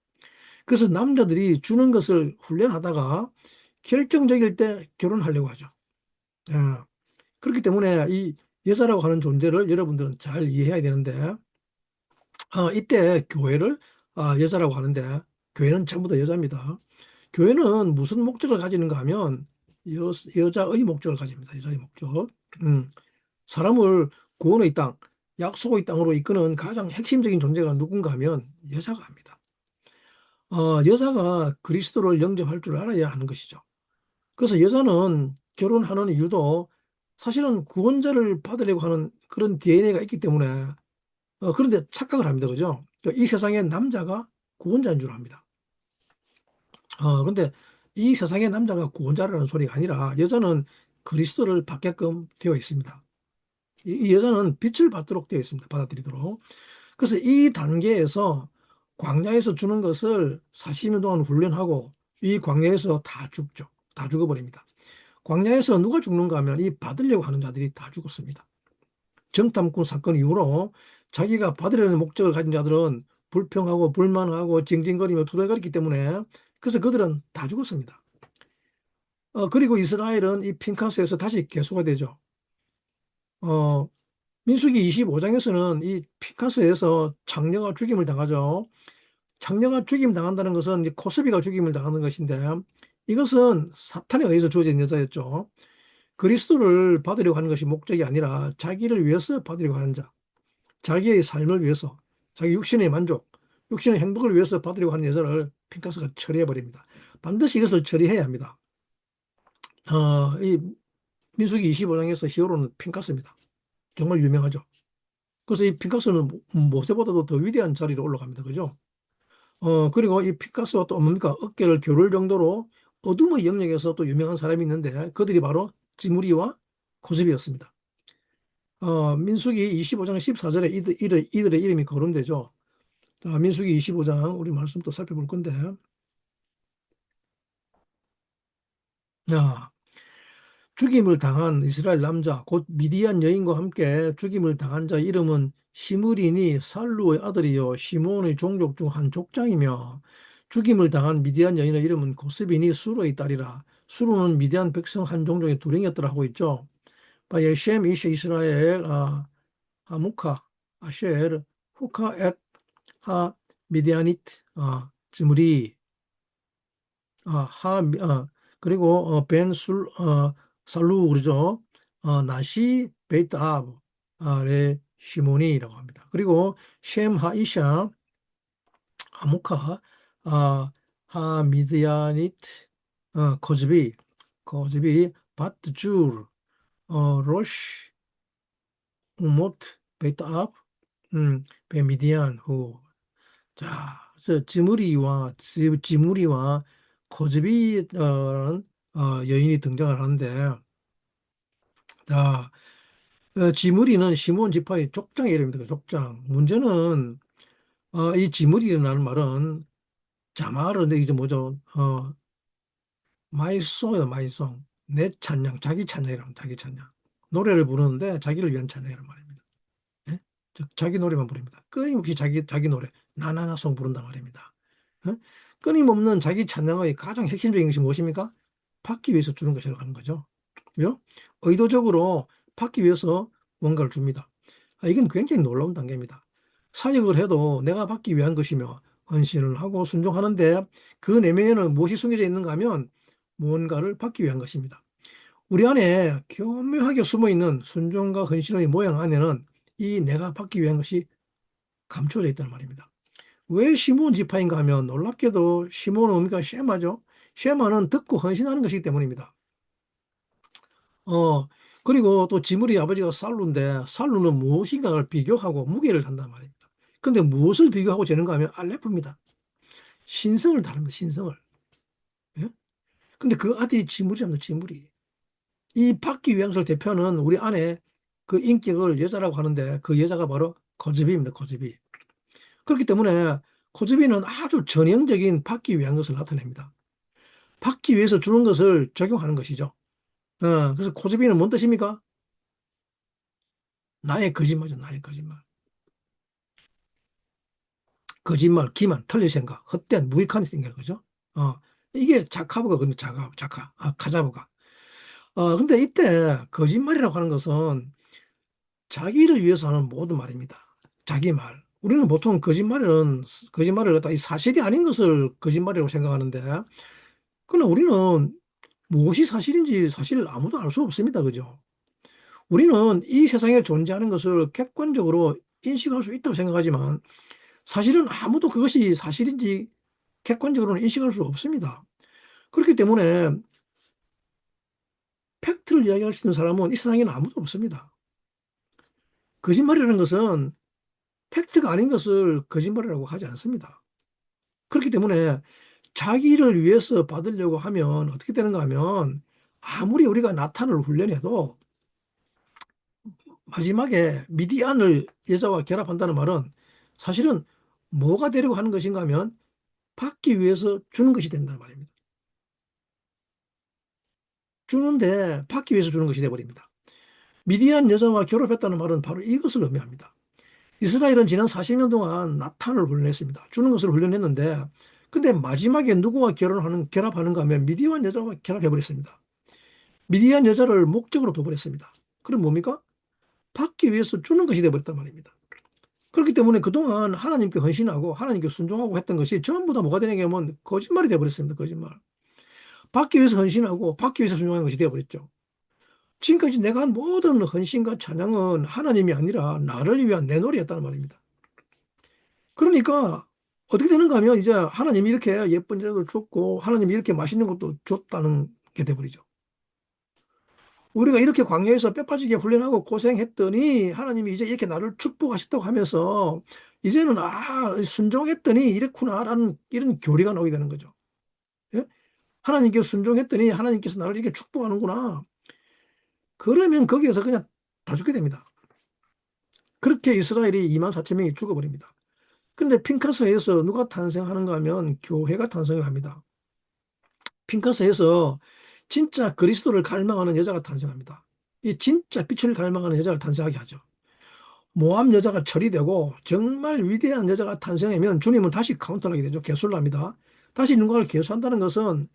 그래서 남자들이 주는 것을 훈련하다가 결정적일 때 결혼하려고 하죠. 예. 그렇기 때문에 이 여자라고 하는 존재를 여러분들은 잘 이해해야 되는데 이때 교회를 여자라고 하는데 교회는 전부 다 여자입니다. 교회는 무슨 목적을 가지는가 하면 여자의 목적을 가집니다. 여자의 목적. 음, 사람을 구원의 땅, 약속의 땅으로 이끄는 가장 핵심적인 존재가 누군가 하면 여자가 합니다. 여자가 그리스도를 영접할 줄 알아야 하는 것이죠. 그래서 여자는 결혼하는 이유도 사실은 구원자를 받으려고 하는 그런 DNA가 있기 때문에 그런데 착각을 합니다. 그죠? 이 세상에 남자가 구원자인 줄 압니다. 근데 이 세상에 남자가 구원자라는 소리가 아니라 여자는 그리스도를 받게끔 되어 있습니다. 이 여자는 빛을 받도록 되어 있습니다. 받아들이도록. 그래서 이 단계에서 광야에서 주는 것을 40년 동안 훈련하고 이 광야에서 다 죽죠. 다 죽어버립니다. 광야에서 누가 죽는가 하면 이 받으려고 하는 자들이 다 죽었습니다. 정탐꾼 사건 이후로 자기가 받으려는 목적을 가진 자들은 불평하고 불만하고 징징거리며 투덜거렸기 때문에 그래서 그들은 다 죽었습니다. 그리고 이스라엘은 이 핀카스에서 다시 개수가 되죠. 어, 민수기 25장에서는 이 핀카스에서 장녀가 죽임을 당하죠. 장녀가 죽임 당한다는 것은 이제 코스비가 죽임을 당하는 것인데 이것은 사탄에 의해서 주어진 여자였죠. 그리스도를 받으려고 하는 것이 목적이 아니라 자기를 위해서 받으려고 하는 자, 자기의 삶을 위해서, 자기 육신의 만족, 육신의 행복을 위해서 받으려고 하는 여자를 핑카스가 처리해 버립니다. 반드시 이것을 처리해야 합니다. 이 민수기 25장에서 히어로는 핑카스입니다. 정말 유명하죠. 그래서 이 핑카스는 모세보다도 더 위대한 자리로 올라갑니다. 그죠? 그리고 이 핑카스와 또 뭡니까? 어깨를 겨룰 정도로 어둠의 영역에서 또 유명한 사람이 있는데 그들이 바로 지무리와 고즈비였습니다. 민수기 25장 14절에 이들의 이름이 거론되죠. 자, 민수기 25장 우리 말씀 또 살펴볼 건데, 야, 죽임을 당한 이스라엘 남자, 곧 미디안 여인과 함께 죽임을 당한 자의 이름은 시므리니 살루의 아들이요 시몬의 종족 중 한 족장이며 죽임을 당한 미디안 여인의 이름은 고스비니 수르의 딸이라. 수르는 미디안 백성 한 종족의 두령이었더라 하고 있죠. 바예셈 이시 이스라엘 하무카 아셰르 후카 엣 하 미디아니트 즈므리 그리고 벤술 살루 그러죠. 나시 베이트 아브레 시몬이라고 합니다. 그리고 셈 하이샤 하무카 하 미디아니트 코즈비 바트줄 로시, 우모트, 베이트압, 베미디안, 후. 자, 그래서 지무리와 코즈비라는 여인이 등장을 하는데, 자, 지무리는 시몬 지파의 족장의 이름입니다. 그 족장. 문제는 이 지무리라는 말은 자마르인데 이제 뭐죠? 마이송이다, 마이송. 내 찬양, 자기 찬양이라면 자기 찬양. 노래를 부르는데 자기를 위한 찬양이란 말입니다. 예? 즉 자기 노래만 부릅니다. 끊임없이 자기 노래, 나나나송 부른단 말입니다. 예? 끊임없는 자기 찬양의 가장 핵심적인 것이 무엇입니까? 받기 위해서 주는 것이라고 하는 거죠. 그죠? 의도적으로 받기 위해서 뭔가를 줍니다. 이건 굉장히 놀라운 단계입니다. 사역을 해도 내가 받기 위한 것이며 헌신을 하고 순종하는데 그 내면에는 무엇이 숨겨져 있는가 하면 무언가를 받기 위한 것입니다. 우리 안에 교묘하게 숨어 있는 순종과 헌신의 모양 안에는 이 내가 받기 위한 것이 감춰져 있다는 말입니다. 왜 시몬 지파인가 하면 놀랍게도 시몬은 뭡니까? 쉐마죠. 쉐마는 듣고 헌신하는 것이기 때문입니다. 어, 그리고 또 지물이 아버지가 살루인데 살루는 무엇인가를 비교하고 무게를 한단 말입니다. 근데 무엇을 비교하고 재는가 하면 알레프입니다. 신성을 다룹니다. 신성을. 예? 근데 그 아들이 지물이랍니다. 지물이. 이 받기 위한 것을 대표하는 우리 안에 그 인격을 여자라고 하는데 그 여자가 바로 고즈비입니다. 고즈비. 그렇기 때문에 고즈비는 아주 전형적인 받기 위한 것을 나타냅니다. 받기 위해서 주는 것을 적용하는 것이죠. 그래서 고즈비는 뭔 뜻입니까? 나의 거짓말이죠. 나의 거짓말. 거짓말, 기만, 틀릴 생각, 헛된 무익한 생각, 그죠? 어, 이게 자카브가, 근데 카자브가. 근데 이때 거짓말이라고 하는 것은 자기를 위해서 하는 모든 말입니다. 자기 말. 우리는 보통 거짓말을 갖다 이 사실이 아닌 것을 거짓말이라고 생각하는데, 그러나 우리는 무엇이 사실인지 사실 아무도 알 수 없습니다. 그죠? 우리는 이 세상에 존재하는 것을 객관적으로 인식할 수 있다고 생각하지만, 사실은 아무도 그것이 사실인지 객관적으로는 인식할 수 없습니다. 그렇기 때문에 팩트를 이야기할 수 있는 사람은 이 세상에는 아무도 없습니다. 거짓말이라는 것은 팩트가 아닌 것을 거짓말이라고 하지 않습니다. 그렇기 때문에 자기를 위해서 받으려고 하면 어떻게 되는가 하면 아무리 우리가 나탄을 훈련해도 마지막에 미디안을 여자와 결합한다는 말은 사실은 뭐가 되려고 하는 것인가 하면 받기 위해서 주는 것이 된다는 말입니다. 주는데 받기 위해서 주는 것이 되어버립니다. 미디안 여자와 결혼했다는 말은 바로 이것을 의미합니다. 이스라엘은 지난 40년 동안 나탄을 훈련했습니다. 주는 것을 훈련했는데, 근데 마지막에 누구와 결합하는가 하면 미디안 여자와 결합해버렸습니다. 미디안 여자를 목적으로 둬버렸습니다. 그럼 뭡니까? 받기 위해서 주는 것이 되어버렸단 말입니다. 그렇기 때문에 그동안 하나님께 헌신하고 하나님께 순종하고 했던 것이 전부 다 뭐가 되냐 하면 거짓말이 되어버렸습니다. 거짓말. 받기 위해서 헌신하고 받기 위해서 순종하는 것이 되어버렸죠. 지금까지 내가 한 모든 헌신과 찬양은 하나님이 아니라 나를 위한 내 놀이였다는 말입니다. 그러니까 어떻게 되는가 하면 이제 하나님이 이렇게 예쁜 여자도 줬고 하나님이 이렇게 맛있는 것도 줬다는 게 돼버리죠. 우리가 이렇게 광야에서 뼈 빠지게 훈련하고 고생했더니 하나님이 이제 이렇게 나를 축복하셨다고 하면서 이제는 순종했더니 이렇구나라는 이런 교리가 나오게 되는 거죠. 예? 하나님께 순종했더니 하나님께서 나를 이렇게 축복하는구나. 그러면 거기에서 그냥 다 죽게 됩니다. 그렇게 이스라엘이 2만 4천 명이 죽어버립니다. 그런데 핑크스에서 누가 탄생하는가 하면 교회가 탄생을 합니다. 핑크스에서 진짜 그리스도를 갈망하는 여자가 탄생합니다. 이 진짜 빛을 갈망하는 여자를 탄생하게 하죠. 모함 여자가 처리되고 정말 위대한 여자가 탄생하면 주님은 다시 카운터를 하게 되죠. 개수를 합니다. 다시 누군가를 개수한다는 것은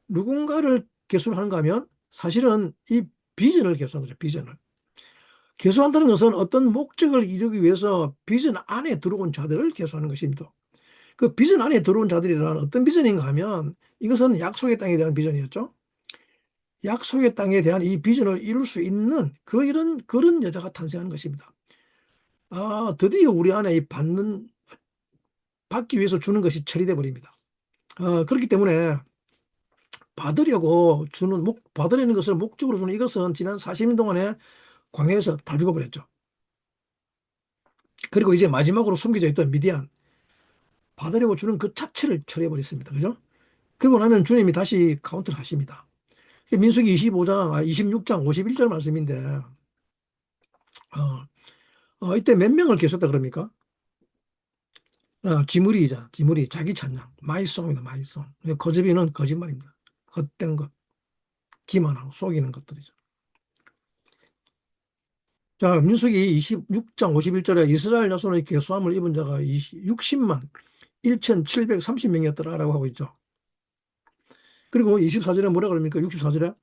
누군가를 개수를 하는가 하면 사실은 이 비전을 개수하는 거죠. 비전을. 개수한다는 것은 어떤 목적을 이루기 위해서 비전 안에 들어온 자들을 개수하는 것입니다. 그 비전 안에 들어온 자들이란 어떤 비전인가 하면 이것은 약속의 땅에 대한 비전이었죠. 약속의 땅에 대한 이 비전을 이룰 수 있는 그런 여자가 탄생하는 것입니다. 드디어 우리 안에 받기 위해서 주는 것이 처리돼 버립니다. 그렇기 때문에 받으려는 것을 목적으로 주는 이것은 지난 40년 동안에 광야에서 다 죽어버렸죠. 그리고 이제 마지막으로 숨겨져 있던 미디안, 받으려고 주는 그 자체를 처리해버렸습니다. 그죠? 그러고 나면 주님이 다시 카운트를 하십니다. 민수기 26장 51절 말씀인데, 어, 이때 몇 명을 계셨다 그럽니까? 지물이 자기 찬양, 마이송입니다, 마이송. 거짓비는 거짓말입니다. 헛된 것, 기만하고 속이는 것들이죠. 자, 민수기 26장 51절에 이스라엘 자손의 계수함을 입은 자가 60만 1,730명이었더라라고 하고 있죠. 그리고 24절에 뭐라 그럽니까? 64절에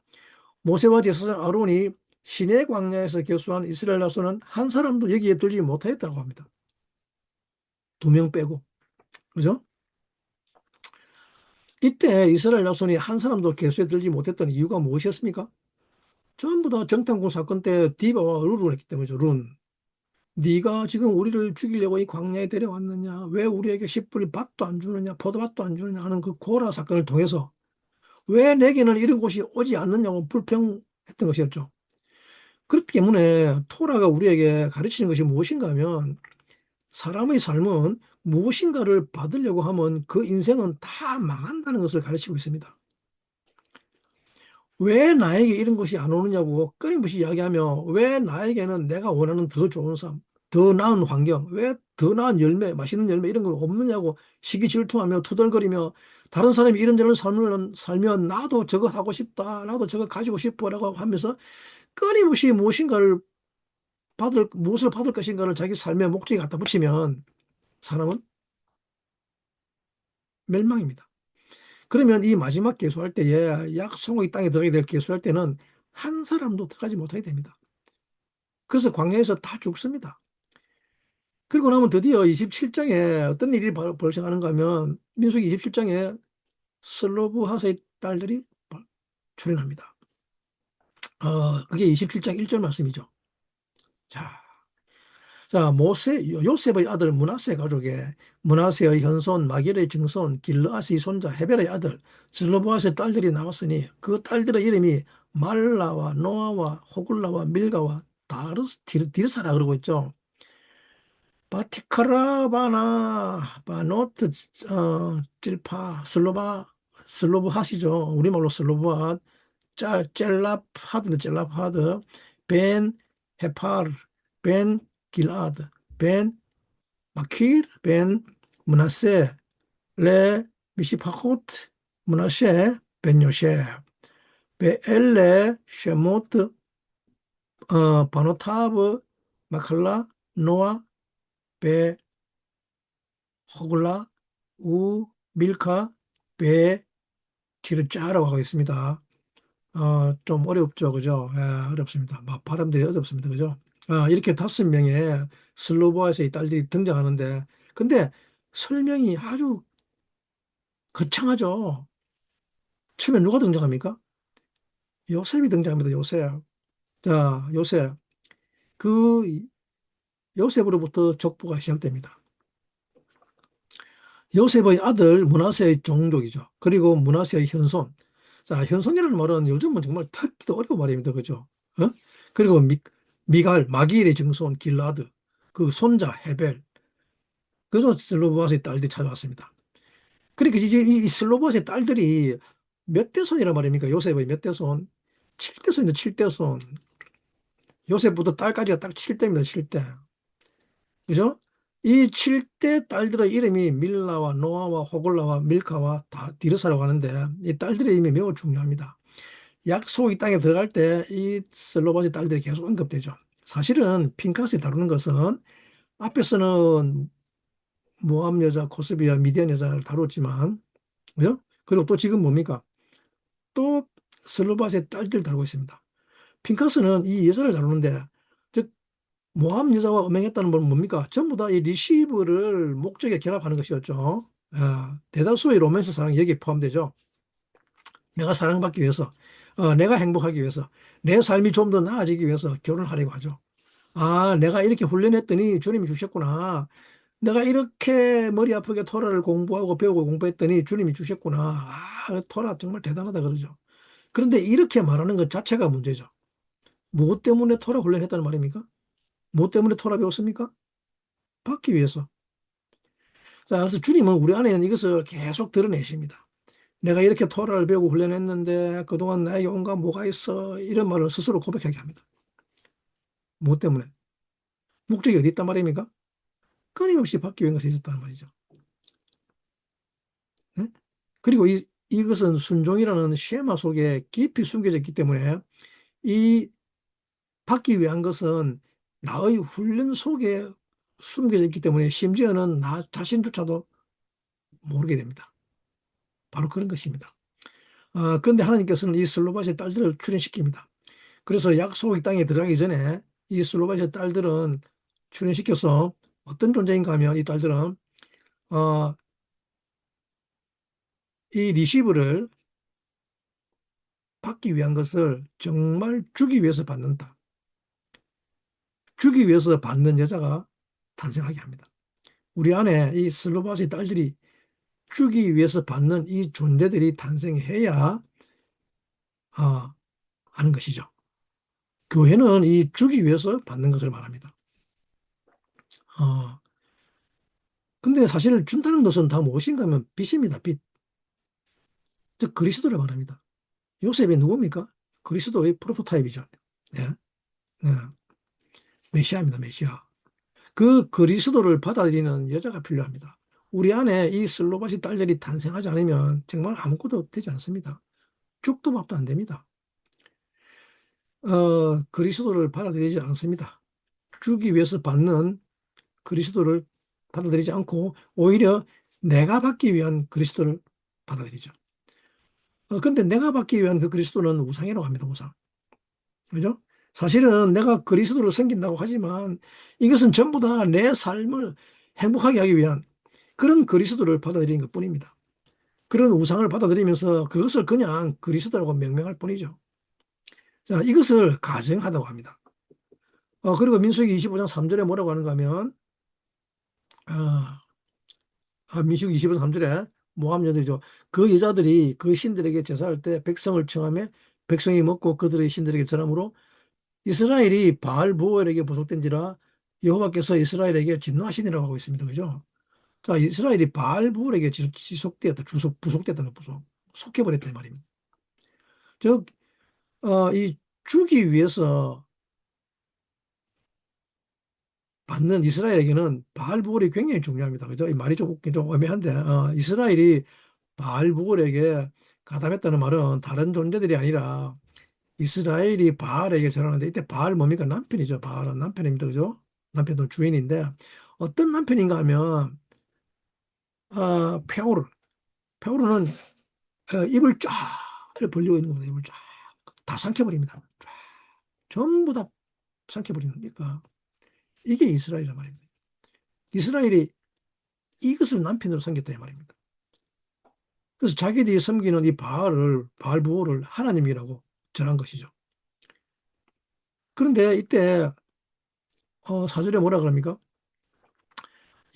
모세와 제사장 아론이 시내 광야에서 계수한 이스라엘 자손은 한 사람도 여기에 들지 못하였다고 합니다. 2명 빼고. 그죠? 이때 이스라엘 자손이 한 사람도 계수에 들지 못했던 이유가 무엇이었습니까? 전부 다 정탐꾼 사건 때 디바와 룰을 했기 때문이죠. 룬. 네가 지금 우리를 죽이려고 이 광야에 데려왔느냐? 왜 우리에게 10불 밭도 안 주느냐? 포도밭도 안 주느냐? 하는 그 고라 사건을 통해서 왜 내게는 이런 곳이 오지 않느냐고 불평했던 것이었죠. 그렇기 때문에 토라가 우리에게 가르치는 것이 무엇인가 하면 사람의 삶은 무엇인가를 받으려고 하면 그 인생은 다 망한다는 것을 가르치고 있습니다. 왜 나에게 이런 것이 안 오느냐고 끊임없이 이야기하며 왜 나에게는 내가 원하는 더 좋은 삶, 더 나은 환경, 왜 더 나은 열매, 맛있는 열매 이런 걸 없느냐고 시기 질투하며 투덜거리며 다른 사람이 이런저런 삶을 살면 나도 저거 하고 싶다, 나도 저거 가지고 싶어라고 하면서 끊임없이 무엇을 받을 것인가를 자기 삶의 목적에 갖다 붙이면 사람은 멸망입니다. 그러면 이 마지막 계수할 때에 약속의 땅에 들어가게 될 계수할 때는 한 사람도 들어가지 못하게 됩니다. 그래서 광야에서 다 죽습니다. 그리고 나면 드디어 27장에 어떤 일이 발생하는가 하면 민수기 27장에 슬로브핫의 딸들이 출현합니다. 그게 27장 1절 말씀이죠. 자, 요셉의 아들 므낫세 가족에 므낫세의 현손, 마길의 증손, 길르앗의 손자 헤벨의 아들 슬로브핫의 딸들이 나왔으니 그 딸들의 이름이 말라와 노아와 호글라와 밀가와 디르사라 그러고 있죠. 바티카라바나 바노트 찔파 슬로브핫이죠. 우리말로 슬로브핫 젤랍하드 벤 헤파르 벤 길아드 벤 마킬 벤 문하세 레 미시파코트 문하세 벤 요셉 베엘레 쉐모트 바노타브 마칼라 노아 베 호글라 우 밀카 베 지르짜라고 하고 있습니다. 좀 어렵죠, 그죠? 어렵습니다. 발음들이 어렵습니다, 그죠? 이렇게 5명의 슬로보아에서의 딸들이 등장하는데, 근데 설명이 아주 거창하죠. 처음에 누가 등장합니까? 요셉이 등장합니다, 요셉. 자, 요셉. 그 요셉으로부터 족보가 시작됩니다. 요셉의 아들 므낫세의 종족이죠. 그리고 므낫세의 현손. 자, 현손이라는 말은 요즘은 정말 듣기도 어려운 말입니다. 그죠? 어? 그리고 마길의 증손 길라드, 그 손자 헤벨, 그래서 슬로보아스의 딸들이 찾아왔습니다. 그러니까 이제 이 슬로보아스의 딸들이 몇 대손이란 말입니까? 요셉의 몇 대손? 7대손입니다. 7대손. 요셉부터 딸까지가 딱 7대입니다. 7대. 그죠? 이 7대 딸들의 이름이 밀라와 노아와 호글라와 밀카와 다 디르사라고 하는데 이 딸들의 이름이 매우 중요합니다. 약속의 땅에 들어갈 때 이 슬로바지 딸들이 계속 언급되죠. 사실은 핀카스에 다루는 것은 앞에서는 모압 여자, 코스비와 미디안 여자를 다뤘지만, 그죠? 그리고 또 지금 뭡니까? 또 슬로바스의 딸들 다루고 있습니다. 핀카스는 이 여자를 다루는데, 즉 모압 여자와 음행했다는 건 뭡니까? 전부 다 이 리시브를 목적에 결합하는 것이었죠. 대다수의 로맨스 사랑이 여기에 포함되죠. 내가 사랑받기 위해서, 내가 행복하기 위해서, 내 삶이 좀 더 나아지기 위해서 결혼하려고 하죠. 내가 이렇게 훈련했더니 주님이 주셨구나. 내가 이렇게 머리 아프게 토라를 공부하고 배우고 공부했더니 주님이 주셨구나. 토라 정말 대단하다 그러죠. 그런데 이렇게 말하는 것 자체가 문제죠. 무엇 때문에 토라 훈련했다는 말입니까? 무엇 때문에 토라 배웠습니까? 받기 위해서. 자, 그래서 주님은 우리 안에는 이것을 계속 드러내십니다. 내가 이렇게 토라를 배우고 훈련했는데 그동안 나에게 온갖 뭐가 있어. 이런 말을 스스로 고백하게 합니다. 무엇 때문에? 목적이 어디 있단 말입니까? 끊임없이 받기 위한 것에 있었다는 말이죠. 네? 그리고 이것은 순종이라는 쉐마 속에 깊이 숨겨져 있기 때문에 이 받기 위한 것은 나의 훈련 속에 숨겨져 있기 때문에 심지어는 나 자신조차도 모르게 됩니다. 바로 그런 것입니다. 그런데 하나님께서는 이 슬로바의 딸들을 출현시킵니다. 그래서 약속의 땅에 들어가기 전에 이 슬로바의 딸들은 출현시켜서 어떤 존재인가 하면 이 딸들은 어, 이 리시브를 받기 위한 것을 정말 주기 위해서 받는다. 주기 위해서 받는 여자가 탄생하게 합니다. 우리 안에 이 슬로바의 딸들이 주기 위해서 받는 이 존재들이 탄생해야 어, 하는 것이죠. 교회는 이 주기 위해서 받는 것을 말합니다. 어, 근데 사실 준다는 것은 다 무엇인가 하면 빛입니다. 빛. 즉 그리스도를 말합니다. 요셉이 누굽니까? 그리스도의 프로토타입이죠. 네, 네. 메시아입니다. 메시아. 그 그리스도를 받아들이는 여자가 필요합니다. 우리 안에 이 슬로바시 딸들이 탄생하지 않으면 정말 아무것도 되지 않습니다. 죽도 밥도 안 됩니다. 그리스도를 받아들이지 않습니다. 주기 위해서 받는 그리스도를 받아들이지 않고 오히려 내가 받기 위한 그리스도를 받아들이죠. 근데 내가 받기 위한 그 그리스도는 우상이라고 합니다. 우상. 그죠? 사실은 내가 그리스도를 섬긴다고 하지만 이것은 전부 다 내 삶을 행복하게 하기 위한 그런 그리스도를 받아들이는 것 뿐입니다. 그런 우상을 받아들이면서 그것을 그냥 그리스도라고 명명할 뿐이죠. 자, 이것을 가정하다고 합니다. 그리고 민수기 25장 3절에 뭐라고 하는가 하면, 어, 민수기 25장 3절에 모함 여자들이죠. 그 여자들이 그 신들에게 제사할 때 백성을 청하며 백성이 먹고 그들의 신들에게 전함으로 이스라엘이 바알 부올에게 부속된지라 여호와께서 이스라엘에게 진노하시니라고 하고 있습니다. 그죠? 자, 이스라엘이 바알 부올에게 지속되었다. 부속됐다는 부속. 속해버렸단 말입니다. 즉, 이 주기 위해서 받는 이스라엘에게는 바알 부올이 굉장히 중요합니다. 그죠? 이 말이 좀 애매한데, 이스라엘이 바알 부올에게 가담했다는 말은 다른 존재들이 아니라 이스라엘이 바알에게 절하는데 이때 바알 뭡니까? 남편이죠. 바알은 남편입니다. 그죠? 남편도 주인인데 어떤 남편인가 하면 페오르. 페오르는 입을 쫙 벌리고 있는 겁니다. 입을 쫙 다 삼켜버립니다. 쫙 전부 다 삼켜버리는 거니까 이게 이스라엘이란 말입니다. 이스라엘이 이것을 남편으로 섬겼다 이 말입니다. 그래서 자기들이 섬기는 이 바알 부호를 하나님이라고 전한 것이죠. 그런데 이때 사절에 뭐라 그럽니까?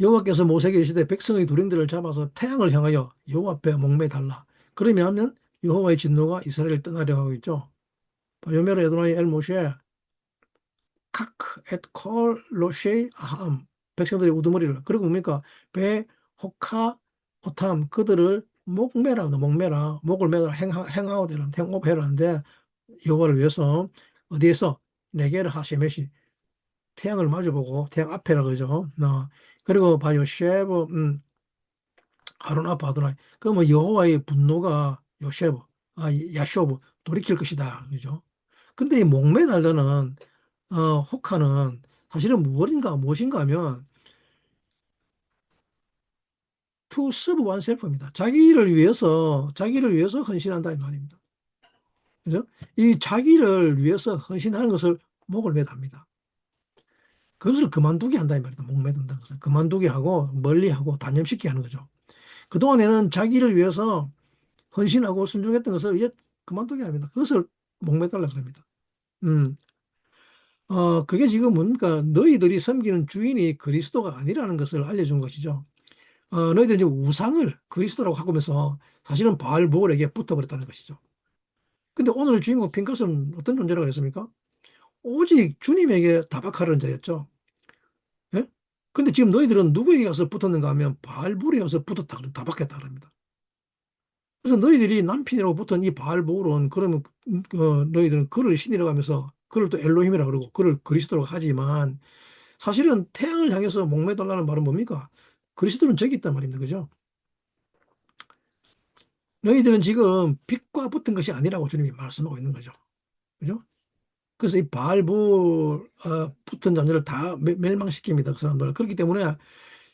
여호와께서 모세에게 이르시되 백성의 두령들을 잡아서 태양을 향하여 여호와 앞에 목매 달라. 그러면 여호와의 진노가 이스라엘을 떠나려 하고 있죠. 요메르 에도나이 엘 모셰 카크 엣콜 로셰이 아함 백성들의 우두머리를 그리고 뭡니까 배 호카 오탐 그들을 목매라 목을 매라 행하오되라 행업해라는데 여호와를 위해서 어디에서 네게를 하시메시 태양을 마주보고 태양 앞에라 그죠. 그리고 바요 쉐브 아론 아빠 아도나이 그뭐 여호와의 분노가 요쉐브 야쇼브 돌이킬 것이다 그죠. 근데 이 목매달라는 혹하는 사실은 무엇인가 하면 to serve oneself입니다. 자기를 위해서 헌신한다 이 말입니다. 그죠? 이 자기를 위해서 헌신하는 것을 목을 매답니다. 그것을 그만두게 한다 이 말이다. 목 매든다는 것은 그만두게 하고 멀리하고 단념시키게 하는 거죠. 그동안에는 자기를 위해서 헌신하고 순종했던 것을 이제 그만두게 합니다. 그것을 목 매달라 그럽니다. 음. 그게 지금 뭔가 너희들이 섬기는 주인이 그리스도가 아니라는 것을 알려준 것이죠. 너희들이 이제 우상을 그리스도라고 하면서 사실은 바알보올에게 붙어버렸다는 것이죠. 근데 오늘 주인공 핑커스는 어떤 존재라고 했습니까? 오직 주님에게 다박하는 자였죠. 예? 근데 지금 너희들은 누구에게 가서 붙었는가 하면 바알볼에 가서 붙었다, 다박했다 그럽니다. 그래서 너희들이 남편이라고 붙은 이 바알볼은 그러면 너희들은 그를 신이라고 하면서 그를 또 엘로힘이라 그러고 그를 그리스도라고 하지만 사실은 태양을 향해서 목매달라는 말은 뭡니까? 그리스도는 저기 있단 말입니다. 그죠? 너희들은 지금 빛과 붙은 것이 아니라고 주님이 말씀하고 있는 거죠. 그죠? 그래서 이 바알볼 붙은 자녀를 다 멸망시킵니다. 그 사람들. 그렇기 때문에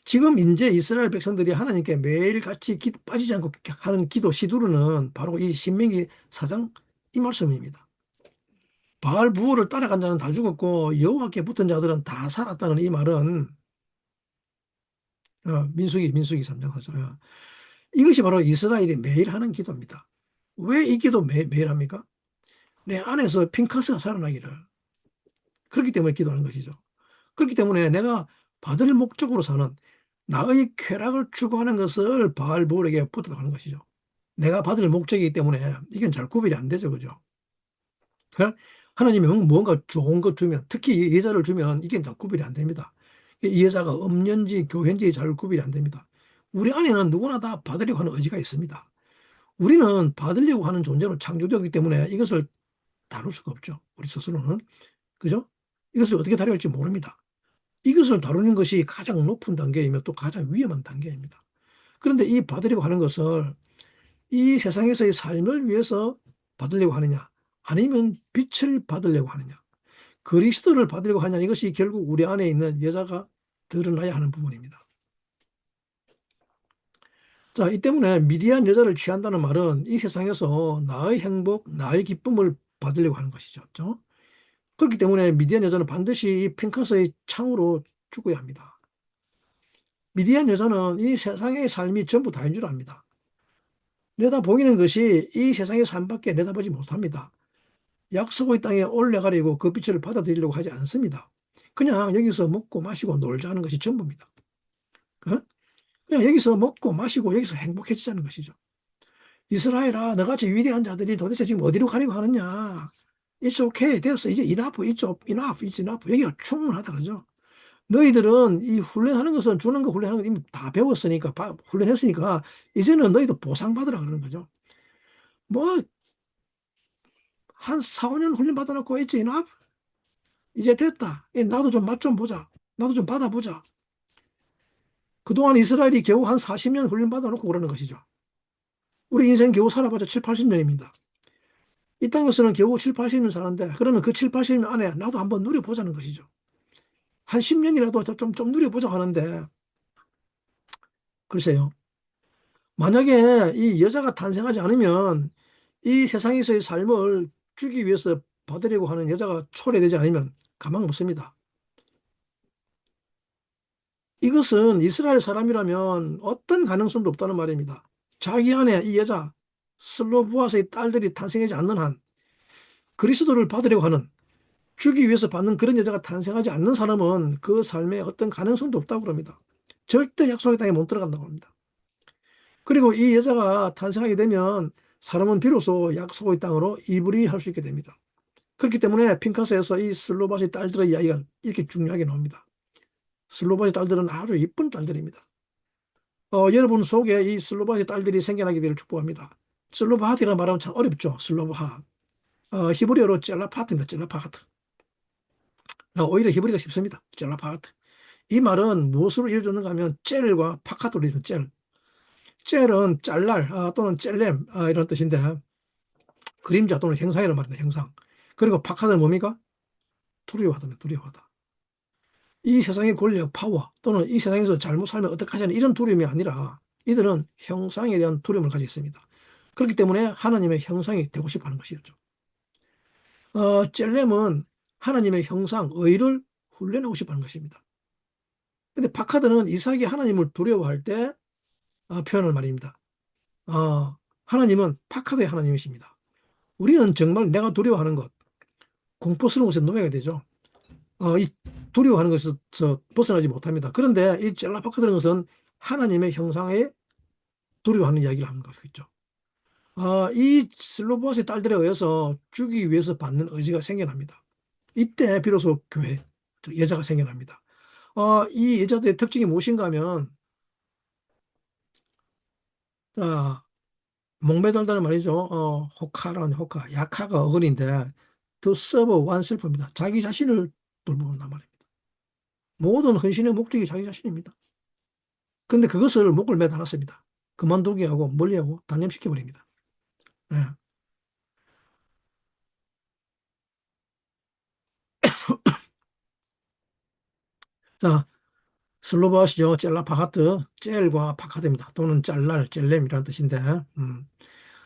지금 이제 이스라엘 백성들이 하나님께 매일같이 빠지지 않고 하는 기도 시두르는 바로 이 신명기 4장 이 말씀입니다. 바알부올을 따라간 자는 다 죽었고 여호와께 붙은 자들은 다 살았다는 이 말은 민수기 3장 하죠. 이것이 바로 이스라엘이 매일 하는 기도입니다. 왜 이 기도 매일 합니까? 내 안에서 핑카스가 살아나기를. 그렇기 때문에 기도하는 것이죠. 그렇기 때문에 내가 받을 목적으로 사는 나의 쾌락을 추구하는 것을 바알볼에게 부탁하는 것이죠. 내가 받을 목적이기 때문에 이건 잘 구별이 안 되죠. 그죠? 그 하나님이 뭔가 좋은 것 주면, 특히 이 여자를 주면 이게 잘 구별이 안 됩니다. 이 여자가 음녀인지 교회인지 잘 구별이 안 됩니다. 우리 안에는 누구나 다 받으려고 하는 의지가 있습니다. 우리는 받으려고 하는 존재로 창조되었기 때문에 이것을 다룰 수가 없죠. 우리 스스로는. 그죠? 이것을 어떻게 다뤄야 할지 모릅니다. 이것을 다루는 것이 가장 높은 단계이며 또 가장 위험한 단계입니다. 그런데 이 받으려고 하는 것을 이 세상에서의 삶을 위해서 받으려고 하느냐, 아니면 빛을 받으려고 하느냐, 그리스도를 받으려고 하느냐, 이것이 결국 우리 안에 있는 여자가 드러나야 하는 부분입니다. 자, 이 때문에 미디안 여자를 취한다는 말은 이 세상에서 나의 행복, 나의 기쁨을 받으려고 하는 것이죠. 그렇죠? 그렇기 때문에 미디안 여자는 반드시 이 핑커스의 창으로 죽어야 합니다. 미디안 여자는 이 세상의 삶이 전부 다인 줄 압니다. 내다 보이는 것이 이 세상의 삶밖에 내다보지 못합니다. 약속의 땅에 올라가려고 그 빛을 받아들이려고 하지 않습니다. 그냥 여기서 먹고 마시고 놀자 하는 것이 전부입니다. 어? 그냥 여기서 먹고 마시고 여기서 행복해지자는 것이죠. 이스라엘아, 너같이 위대한 자들이 도대체 지금 어디로 가려고 하느냐? It's okay. 됐어. 이제 enough. It's enough. 여기가 충분하다. 그러죠? 너희들은 이 훈련하는 것은 주는 거 훈련하는 거 이미 다 배웠으니까, 훈련했으니까, 이제는 너희도 보상받으라 그러는 거죠. 뭐, 한 4, 5년 훈련 받아놓고 있지, enough? 이제 됐다. 나도 좀 맛 좀 보자. 나도 좀 받아보자. 그동안 이스라엘이 겨우 한 40년 훈련 받아놓고 그러는 것이죠. 우리 인생 겨우 살아봤자 7, 80년입니다. 이 땅에서는 겨우 7, 80년 사는데 그러면 그 7, 80년 안에 나도 한번 누려보자는 것이죠. 한 10년이라도 좀 누려보자 하는데 글쎄요. 만약에 이 여자가 탄생하지 않으면 이 세상에서의 삶을 주기 위해서 받으려고 하는 여자가 초래되지 않으면 가망 없습니다. 이것은 이스라엘 사람이라면 어떤 가능성도 없다는 말입니다. 자기 안에 이 여자 슬로브아스의 딸들이 탄생하지 않는 한 그리스도를 받으려고 하는 주기 위해서 받는 그런 여자가 탄생하지 않는 사람은 그 삶에 어떤 가능성도 없다고 합니다. 절대 약속의 땅에 못 들어간다고 합니다. 그리고 이 여자가 탄생하게 되면 사람은 비로소 약속의 땅으로 이불이 할 수 있게 됩니다. 그렇기 때문에 핑카스에서 이 슬로바시 딸들의 이야기가 이렇게 중요하게 나옵니다. 슬로바시 딸들은 아주 이쁜 딸들입니다. 여러분 속에 이 슬로바시 딸들이 생겨나게 되기를 축복합니다. 슬로바하트라는 말하면 참 어렵죠. 슬로바하. 히브리어로 젤라파트입니다. 젤라파하트. 오히려 히브리가 쉽습니다. 젤라파하트. 이 말은 무엇으로 이루어졌는가 하면 젤과 파카토로 이루어진 젤. 젤은 짤날 또는 젤렘 이런 뜻인데 그림자 또는 형상이라는 말입니다. 형상. 그리고 파카는 뭡니까? 두려워하다. 두려워하다. 이 세상의 권력, 파워 또는 이 세상에서 잘못 살면 어떡하지 하는 이런 두려움이 아니라 이들은 형상에 대한 두려움을 가지고 있습니다. 그렇기 때문에 하나님의 형상이 되고 싶어 하는 것이었죠. 젤렘은 하나님의 형상, 의를 훈련하고 싶어 하는 것입니다. 근데 파카드는 이삭이 하나님을 두려워할 때 표현을 말입니다. 하나님은 파카드의 하나님이십니다. 우리는 정말 내가 두려워하는 것, 공포스러운 것에 노예가 되죠. 이 두려워하는 것에서 벗어나지 못합니다. 그런데 이 젤라파크라는 것은 하나님의 형상에 두려워하는 이야기를 하는 것이죠. 이 슬로보아스의 딸들에 의해서 죽이기 위해서 받는 의지가 생겨납니다. 이때 비로소 교회, 즉 여자가 생겨납니다. 이 여자들의 특징이 무엇인가 하면, 자, 목매달다는 말이죠. 호카라는 호카, 야카가 어근인데, 더 서버 완셀프입니다. 자기 자신을 돌보는단 말입니다. 모든 헌신의 목적이 자기 자신입니다. 그런데 그것을 목을 매달았습니다. 그만두게 하고 멀리하고 단념시켜버립니다. 예. 자, 슬로바시죠. 젤라파하트, 젤과 파카드입니다. 또는 짤랄, 젤렘이라는 뜻인데,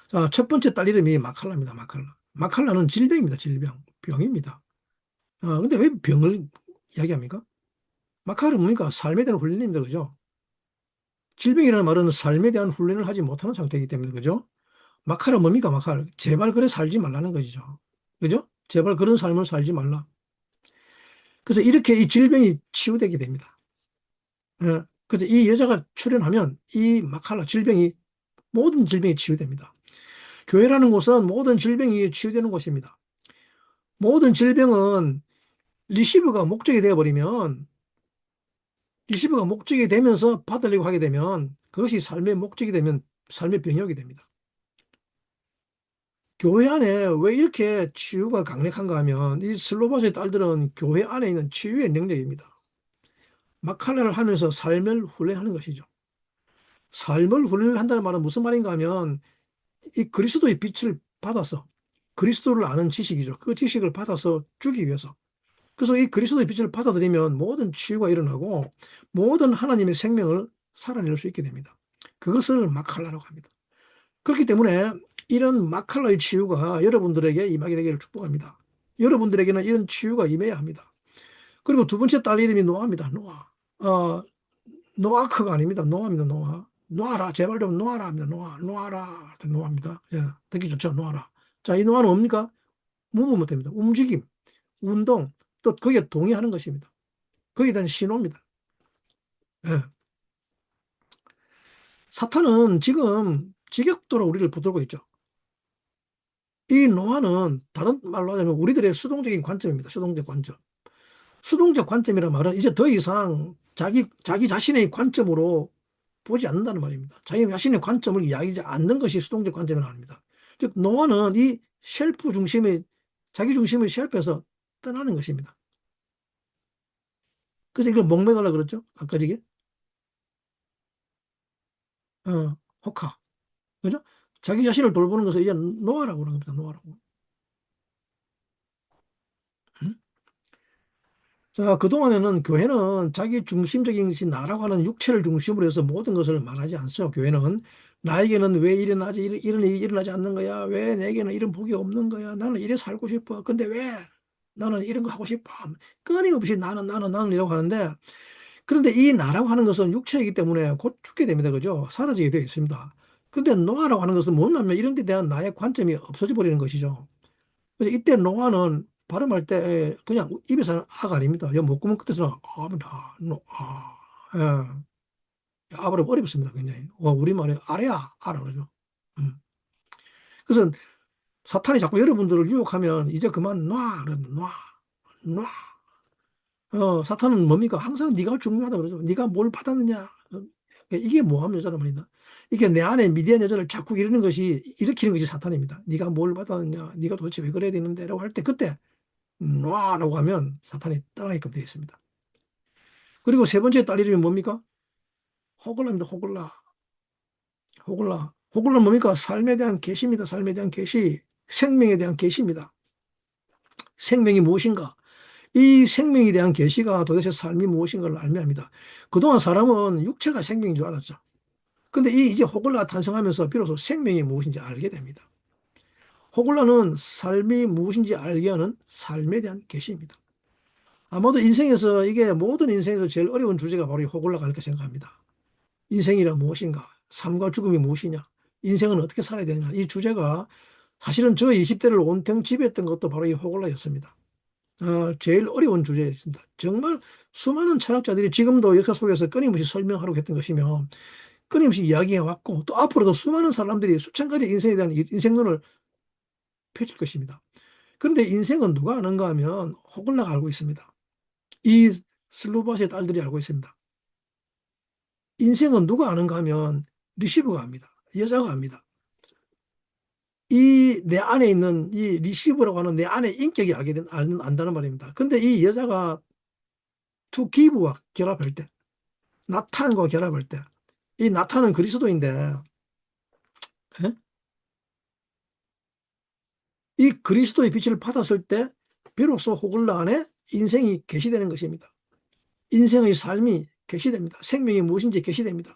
자, 첫 번째 딸 이름이 마칼라입니다. 마칼라. 마칼라는 질병입니다. 질병. 병입니다. 근데 왜 병을 이야기합니까? 마칼은 뭡니까? 삶에 대한 훈련입니다. 그죠? 질병이라는 말은 삶에 대한 훈련을 하지 못하는 상태이기 때문에, 그죠? 마칼은 뭡니까? 마칼. 제발 그래 살지 말라는 것이죠. 그죠? 제발 그런 삶을 살지 말라. 그래서 이렇게 이 질병이 치유되게 됩니다. 그래서 이 여자가 출현하면 이 마칼라 질병이 모든 질병이 치유됩니다. 교회라는 곳은 모든 질병이 치유되는 곳입니다. 모든 질병은 리시브가 목적이 되어버리면 리시브가 목적이 되면서 받으려고 하게 되면 그것이 삶의 목적이 되면 삶의 병역이 됩니다. 교회 안에 왜 이렇게 치유가 강력한가 하면 이 슬로바스의 딸들은 교회 안에 있는 치유의 능력입니다. 마칼라를 하면서 삶을 훈련하는 것이죠. 삶을 훈련한다는 말은 무슨 말인가 하면 이 그리스도의 빛을 받아서 그리스도를 아는 지식이죠. 그 지식을 받아서 주기 위해서. 그래서 이 그리스도의 빛을 받아들이면 모든 치유가 일어나고 모든 하나님의 생명을 살아낼 수 있게 됩니다. 그것을 마칼라라고 합니다. 그렇기 때문에 이런 마칼라의 치유가 여러분들에게 임하게 되기를 축복합니다. 여러분들에게는 이런 치유가 임해야 합니다. 그리고 두 번째 딸 이름이 노아입니다. 노아. 노아크가 아닙니다. 노아입니다. 노아. 노아라. 제발 좀 노아라 합니다. 노아. 노아라. 노아입니다. 예, 듣기 좋죠. 노아라. 자, 이 노아는 뭡니까? 무브먼트입니다. 움직임, 운동, 또 거기에 동의하는 것입니다. 거기에 대한 신호입니다. 예. 사탄은 지금 직격도로 우리를 붙들고 있죠. 이 노아는 다른 말로 하자면 우리들의 수동적인 관점입니다. 수동적 관점. 수동적 관점이란 말은 이제 더 이상 자기 자신의 관점으로 보지 않는다는 말입니다. 자기 자신의 관점을 이야기하지 않는 것이 수동적 관점이라는 말입니다. 즉, 노아는 이 셀프 중심의, 자기 중심의 셀프에서 떠나는 것입니다. 그래서 이걸 목매달라 그랬죠? 아까 저게? 호카. 그죠? 자기 자신을 돌보는 것을 이제 노아라고 그러는 겁니다. 노아라고. 음? 자, 그동안에는 교회는 자기 중심적인 것이 나라고 하는 육체를 중심으로 해서 모든 것을 말하지 않죠. 교회는 나에게는 왜 일어나지, 이런 일이 일어나지 않는 거야? 왜 내게는 이런 복이 없는 거야? 나는 이래 살고 싶어. 근데 왜 나는 이런 거 하고 싶어? 끊임없이 나는 이라고 하는데 그런데 이 나라고 하는 것은 육체이기 때문에 곧 죽게 됩니다. 그죠? 사라지게 되어 있습니다. 근데 노아라고 하는 것은 뭐냐면 이런 데 대한 나의 관점이 없어져 버리는 것이죠. 그래서 이때 노아는 발음할 때 그냥 입에서는 아가 아닙니다. 여 목구멍 끝에서는 아입니다. 노아. 예. 아발음 어렵습니다. 굉장히. 우리말에 아래야 아라 그러죠. 음. 그래서 사탄이 자꾸 여러분들을 유혹하면 이제 그만 놔. 그러면 놔. 놔. 사탄은 뭡니까? 항상 네가 중요하다 그러죠. 네가 뭘 받았느냐. 이게 모함 여자란 말이다. 이게 내 안에 미디안 여자를 자꾸 이러는 것이 일으키는 것이 사탄입니다. 네가 뭘 받았느냐. 네가 도대체 왜 그래야 되는데라고 할 때 그때 놔라고 하면 사탄이 떠나게끔 되어 있습니다. 그리고 세 번째 딸 이름이 뭡니까? 호글라입니다. 호글라. 호글라. 호글라는 뭡니까? 삶에 대한 계시입니다. 삶에 대한 계시. 생명에 대한 계시입니다. 생명이 무엇인가? 이 생명에 대한 계시가 도대체 삶이 무엇인가를 알면 합니다. 그동안 사람은 육체가 생명인 줄 알았죠. 근데 이제 호글라가 탄생하면서 비로소 생명이 무엇인지 알게 됩니다. 호글라는 삶이 무엇인지 알게 하는 삶에 대한 계시입니다. 아마도 인생에서 이게 모든 인생에서 제일 어려운 주제가 바로 이 호글라가 아닐까 생각합니다. 인생이란 무엇인가? 삶과 죽음이 무엇이냐? 인생은 어떻게 살아야 되느냐? 이 주제가 사실은 저 20대를 온통 지배했던 것도 바로 이 호글라였습니다. 제일 어려운 주제였습니다. 정말 수많은 철학자들이 지금도 역사 속에서 끊임없이 설명하려고 했던 것이며 끊임없이 이야기해 왔고 또 앞으로도 수많은 사람들이 수천 가지 인생에 대한 인생론을 펼칠 것입니다. 그런데 인생은 누가 아는가 하면 호글라가 알고 있습니다. 이 슬로바스의 딸들이 알고 있습니다. 인생은 누가 아는가 하면 리시브가 압니다. 여자가 압니다. 이 내 안에 있는 이 리시브라고 하는 내 안에 인격이 안다는 말입니다. 근데 이 여자가 투 기브와 결합할 때, 나탄과 결합할 때, 이 나탄은 그리스도인데, 예? 이 그리스도의 빛을 받았을 때, 비로소 호글라 안에 인생이 계시되는 것입니다. 인생의 삶이 계시됩니다. 생명이 무엇인지 계시됩니다.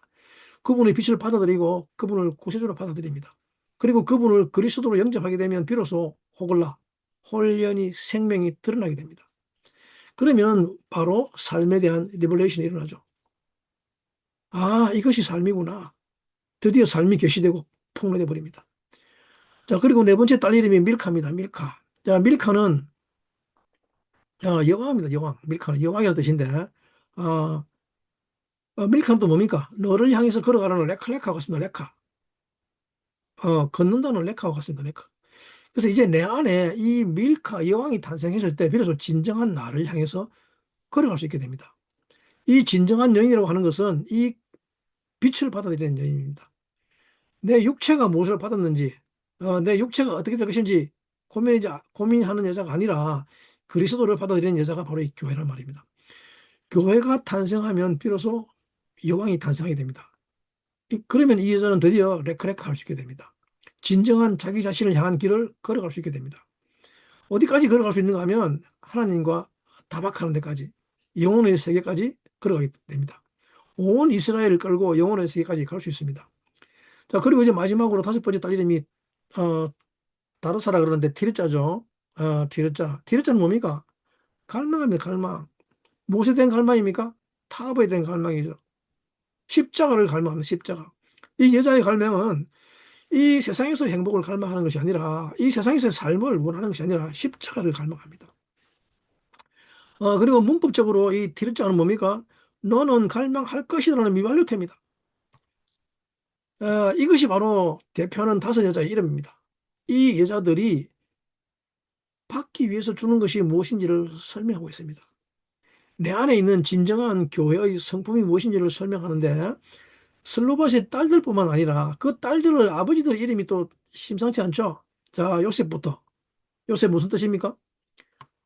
그분의 빛을 받아들이고 그분을 구세주로 받아들입니다. 그리고 그분을 그리스도로 영접하게 되면 비로소 호글라, 홀연히 생명이 드러나게 됩니다. 그러면 바로 삶에 대한 리벌레이션이 일어나죠. 아, 이것이 삶이구나. 드디어 삶이 계시되고 폭로돼 버립니다. 자, 그리고 네 번째 딸 이름이 밀카입니다. 밀카. 자, 밀카는 여왕입니다. 여왕. 밀카는 여왕이라는 뜻인데, 어, 밀카는 또 뭡니까? 너를 향해서 걸어가라는 레카레카가 같습니다. 레카. 걷는다는 레카와 같습니다. 레카. 그래서 이제 내 안에 이 밀카 여왕이 탄생했을 때 비로소 진정한 나를 향해서 걸어갈 수 있게 됩니다. 이 진정한 여인이라고 하는 것은 이 빛을 받아들이는 여인입니다. 내 육체가 무엇을 받았는지, 내 육체가 어떻게 될 것인지 고민하는 여자가 아니라 그리스도를 받아들이는 여자가 바로 이 교회란 말입니다. 교회가 탄생하면 비로소 여왕이 탄생하게 됩니다. 그러면 이 여자는 드디어 레크레크 할 수 있게 됩니다. 진정한 자기 자신을 향한 길을 걸어갈 수 있게 됩니다. 어디까지 걸어갈 수 있는가 하면 하나님과 타박하는 데까지, 영혼의 세계까지 걸어가게 됩니다. 온 이스라엘을 끌고 영혼의 세계까지 갈 수 있습니다. 자, 그리고 이제 마지막으로 다섯 번째 딸 이름이 어, 다르사라 그러는데 티르자죠. 티르자. 티르자는 뭡니까? 갈망입니다. 갈망. 무엇에 대한 갈망입니까? 타협에 대한 갈망이죠. 십자가를 갈망합니다. 십자가. 이 여자의 갈망은 이 세상에서 행복을 갈망하는 것이 아니라 이 세상에서의 삶을 원하는 것이 아니라 십자가를 갈망합니다. 그리고 문법적으로 이 디귿자는 뭡니까? 너는 갈망할 것이라는 미완료태입니다. 이것이 바로 대표하는 다섯 여자의 이름입니다. 이 여자들이 받기 위해서 주는 것이 무엇인지를 설명하고 있습니다. 내 안에 있는 진정한 교회의 성품이 무엇인지를 설명하는데 슬로바스의 딸들뿐만 아니라 그 딸들을 아버지들 이름이 또 심상치 않죠. 자, 요셉부터. 요셉 무슨 뜻입니까?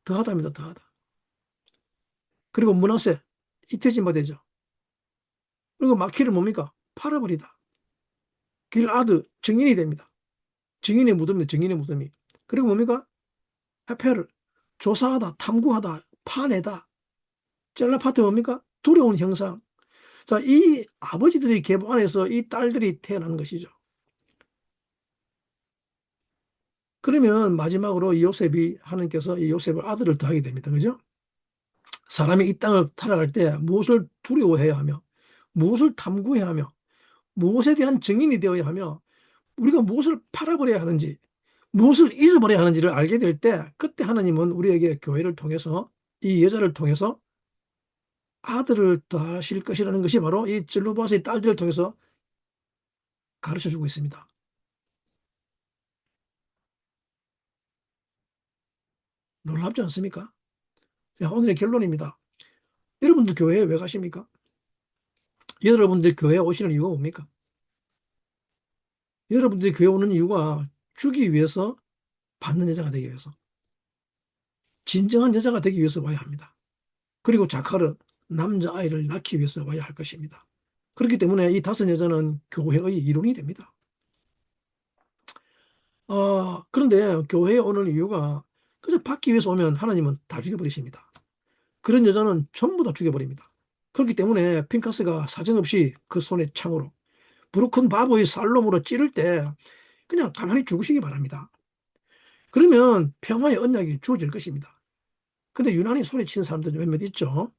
더하다입니다. 더하다. 그리고 므낫세 이태진 바 되죠. 그리고 마키를 뭡니까? 팔아버리다. 길아드 증인이 됩니다. 증인의 무덤입니다. 증인의 무덤이. 그리고 뭡니까? 헤페를 조사하다, 탐구하다, 파내다. 젤라파트 뭡니까? 두려운 형상. 자, 이 아버지들의 계보 안에서 이 딸들이 태어나는 것이죠. 그러면 마지막으로 이 요셉이 하나님께서 이 요셉을 아들을 더하게 됩니다. 그죠? 사람이 이 땅을 살아갈 때 무엇을 두려워해야 하며 무엇을 탐구해야 하며 무엇에 대한 증인이 되어야 하며 우리가 무엇을 팔아버려야 하는지 무엇을 잊어버려야 하는지를 알게 될 때 그때 하나님은 우리에게 교회를 통해서 이 여자를 통해서 아들을 더하실 것이라는 것이 바로 이 젤루바스의 딸들을 통해서 가르쳐 주고 있습니다. 놀랍지 않습니까? 자, 오늘의 결론입니다. 여러분들 교회에 왜 가십니까? 여러분들 교회에 오시는 이유가 뭡니까? 여러분들이 교회 오는 이유가 주기 위해서 받는 여자가 되기 위해서 진정한 여자가 되기 위해서 와야 합니다. 그리고 자카르 남자아이를 낳기 위해서 와야 할 것입니다. 그렇기 때문에 이 다섯 여자는 교회의 일원이 됩니다. 그런데 교회에 오는 이유가 그저 받기 위해서 오면 하나님은 다 죽여버리십니다. 그런 여자는 전부 다 죽여버립니다. 그렇기 때문에 핀카스가 사정없이 그 손에 창으로 부르큰 바보의 살롬으로 찌를 때 그냥 가만히 죽으시기 바랍니다. 그러면 평화의 언약이 주어질 것입니다. 근데 유난히 소리치는 사람들이 몇몇 있죠.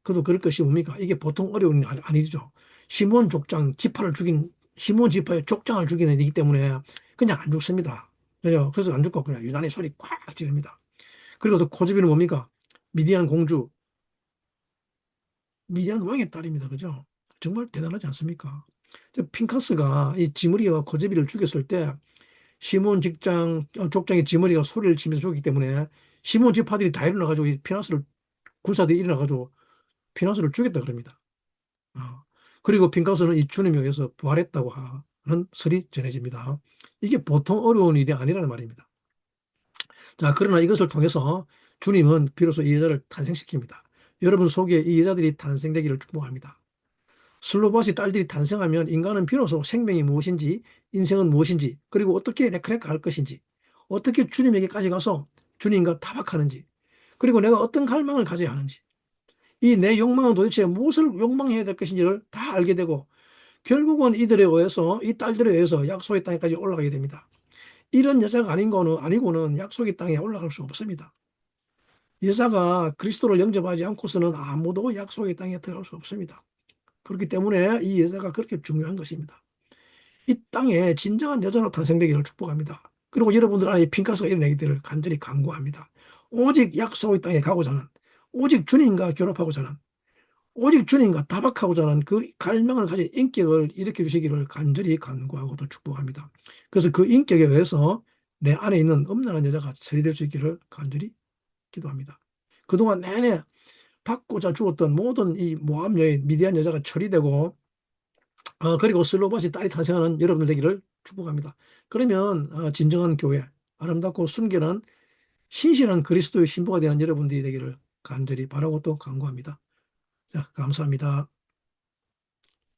그래도 그럴 것이 뭡니까? 이게 보통 어려운 일이 아니죠. 시몬 족장 지파를 죽인 시몬 지파의 족장을 죽이는 일이기 때문에 그냥 안 죽습니다. 그죠? 그래서 안 죽고 그냥 유난히 소리 꽉 지릅니다. 그리고 또 코즈비는 뭡니까? 미디안 공주, 미디안 왕의 딸입니다. 그죠? 정말 대단하지 않습니까? 핀카스가 이 지므리와 코즈비를 죽였을 때 시몬 족장의 지머리가 소리를 치면서 죽기 때문에 시몬 지파들이 다 일어나가지고 이 피나스를 군사들이 일어나가지고 피나스를 죽였다 그럽니다. 어. 그리고 핀카스는 이 주님에 의해서 부활했다고 하는 설이 전해집니다. 이게 보통 어려운 일이 아니라는 말입니다. 자, 그러나 이것을 통해서 주님은 비로소 이 여자를 탄생시킵니다. 여러분 속에 이 여자들이 탄생되기를 축복합니다. 슬로바시 딸들이 탄생하면 인간은 비로소 생명이 무엇인지, 인생은 무엇인지, 그리고 어떻게 레크레카 할 것인지, 어떻게 주님에게까지 가서 주님과 타박하는지, 그리고 내가 어떤 갈망을 가져야 하는지, 이 내 욕망은 도대체 무엇을 욕망해야 될 것인지를 다 알게 되고, 결국은 이들에 의해서, 이 딸들에 의해서 약속의 땅에까지 올라가게 됩니다. 이런 여자가 아니고는 약속의 땅에 올라갈 수 없습니다. 여자가 그리스도를 영접하지 않고서는 아무도 약속의 땅에 들어갈 수 없습니다. 그렇기 때문에 이 여자가 그렇게 중요한 것입니다. 이 땅에 진정한 여자로 탄생되기를 축복합니다. 그리고 여러분들 안에 핑카스가 일어나기를 간절히 간구합니다. 오직 약속의 땅에 가고자 하는, 오직 주님과 결합하고자 하는, 오직 주님과 타박하고자 하는 그 갈망을 가진 인격을 일으켜 주시기를 간절히 간구하고 또 축복합니다. 그래서 그 인격에 의해서 내 안에 있는 음란한 여자가 처리될 수 있기를 간절히 기도합니다. 그동안 내내 받고자 죽었던 모든 이 모압 여인, 미디안 여자가 처리되고 그리고 슬로바시 딸이 탄생하는 여러분들 되기를 축복합니다. 그러면 진정한 교회, 아름답고 순결한 신실한 그리스도의 신부가 되는 여러분들이 되기를 간절히 바라고 또 간구합니다. 자, 감사합니다.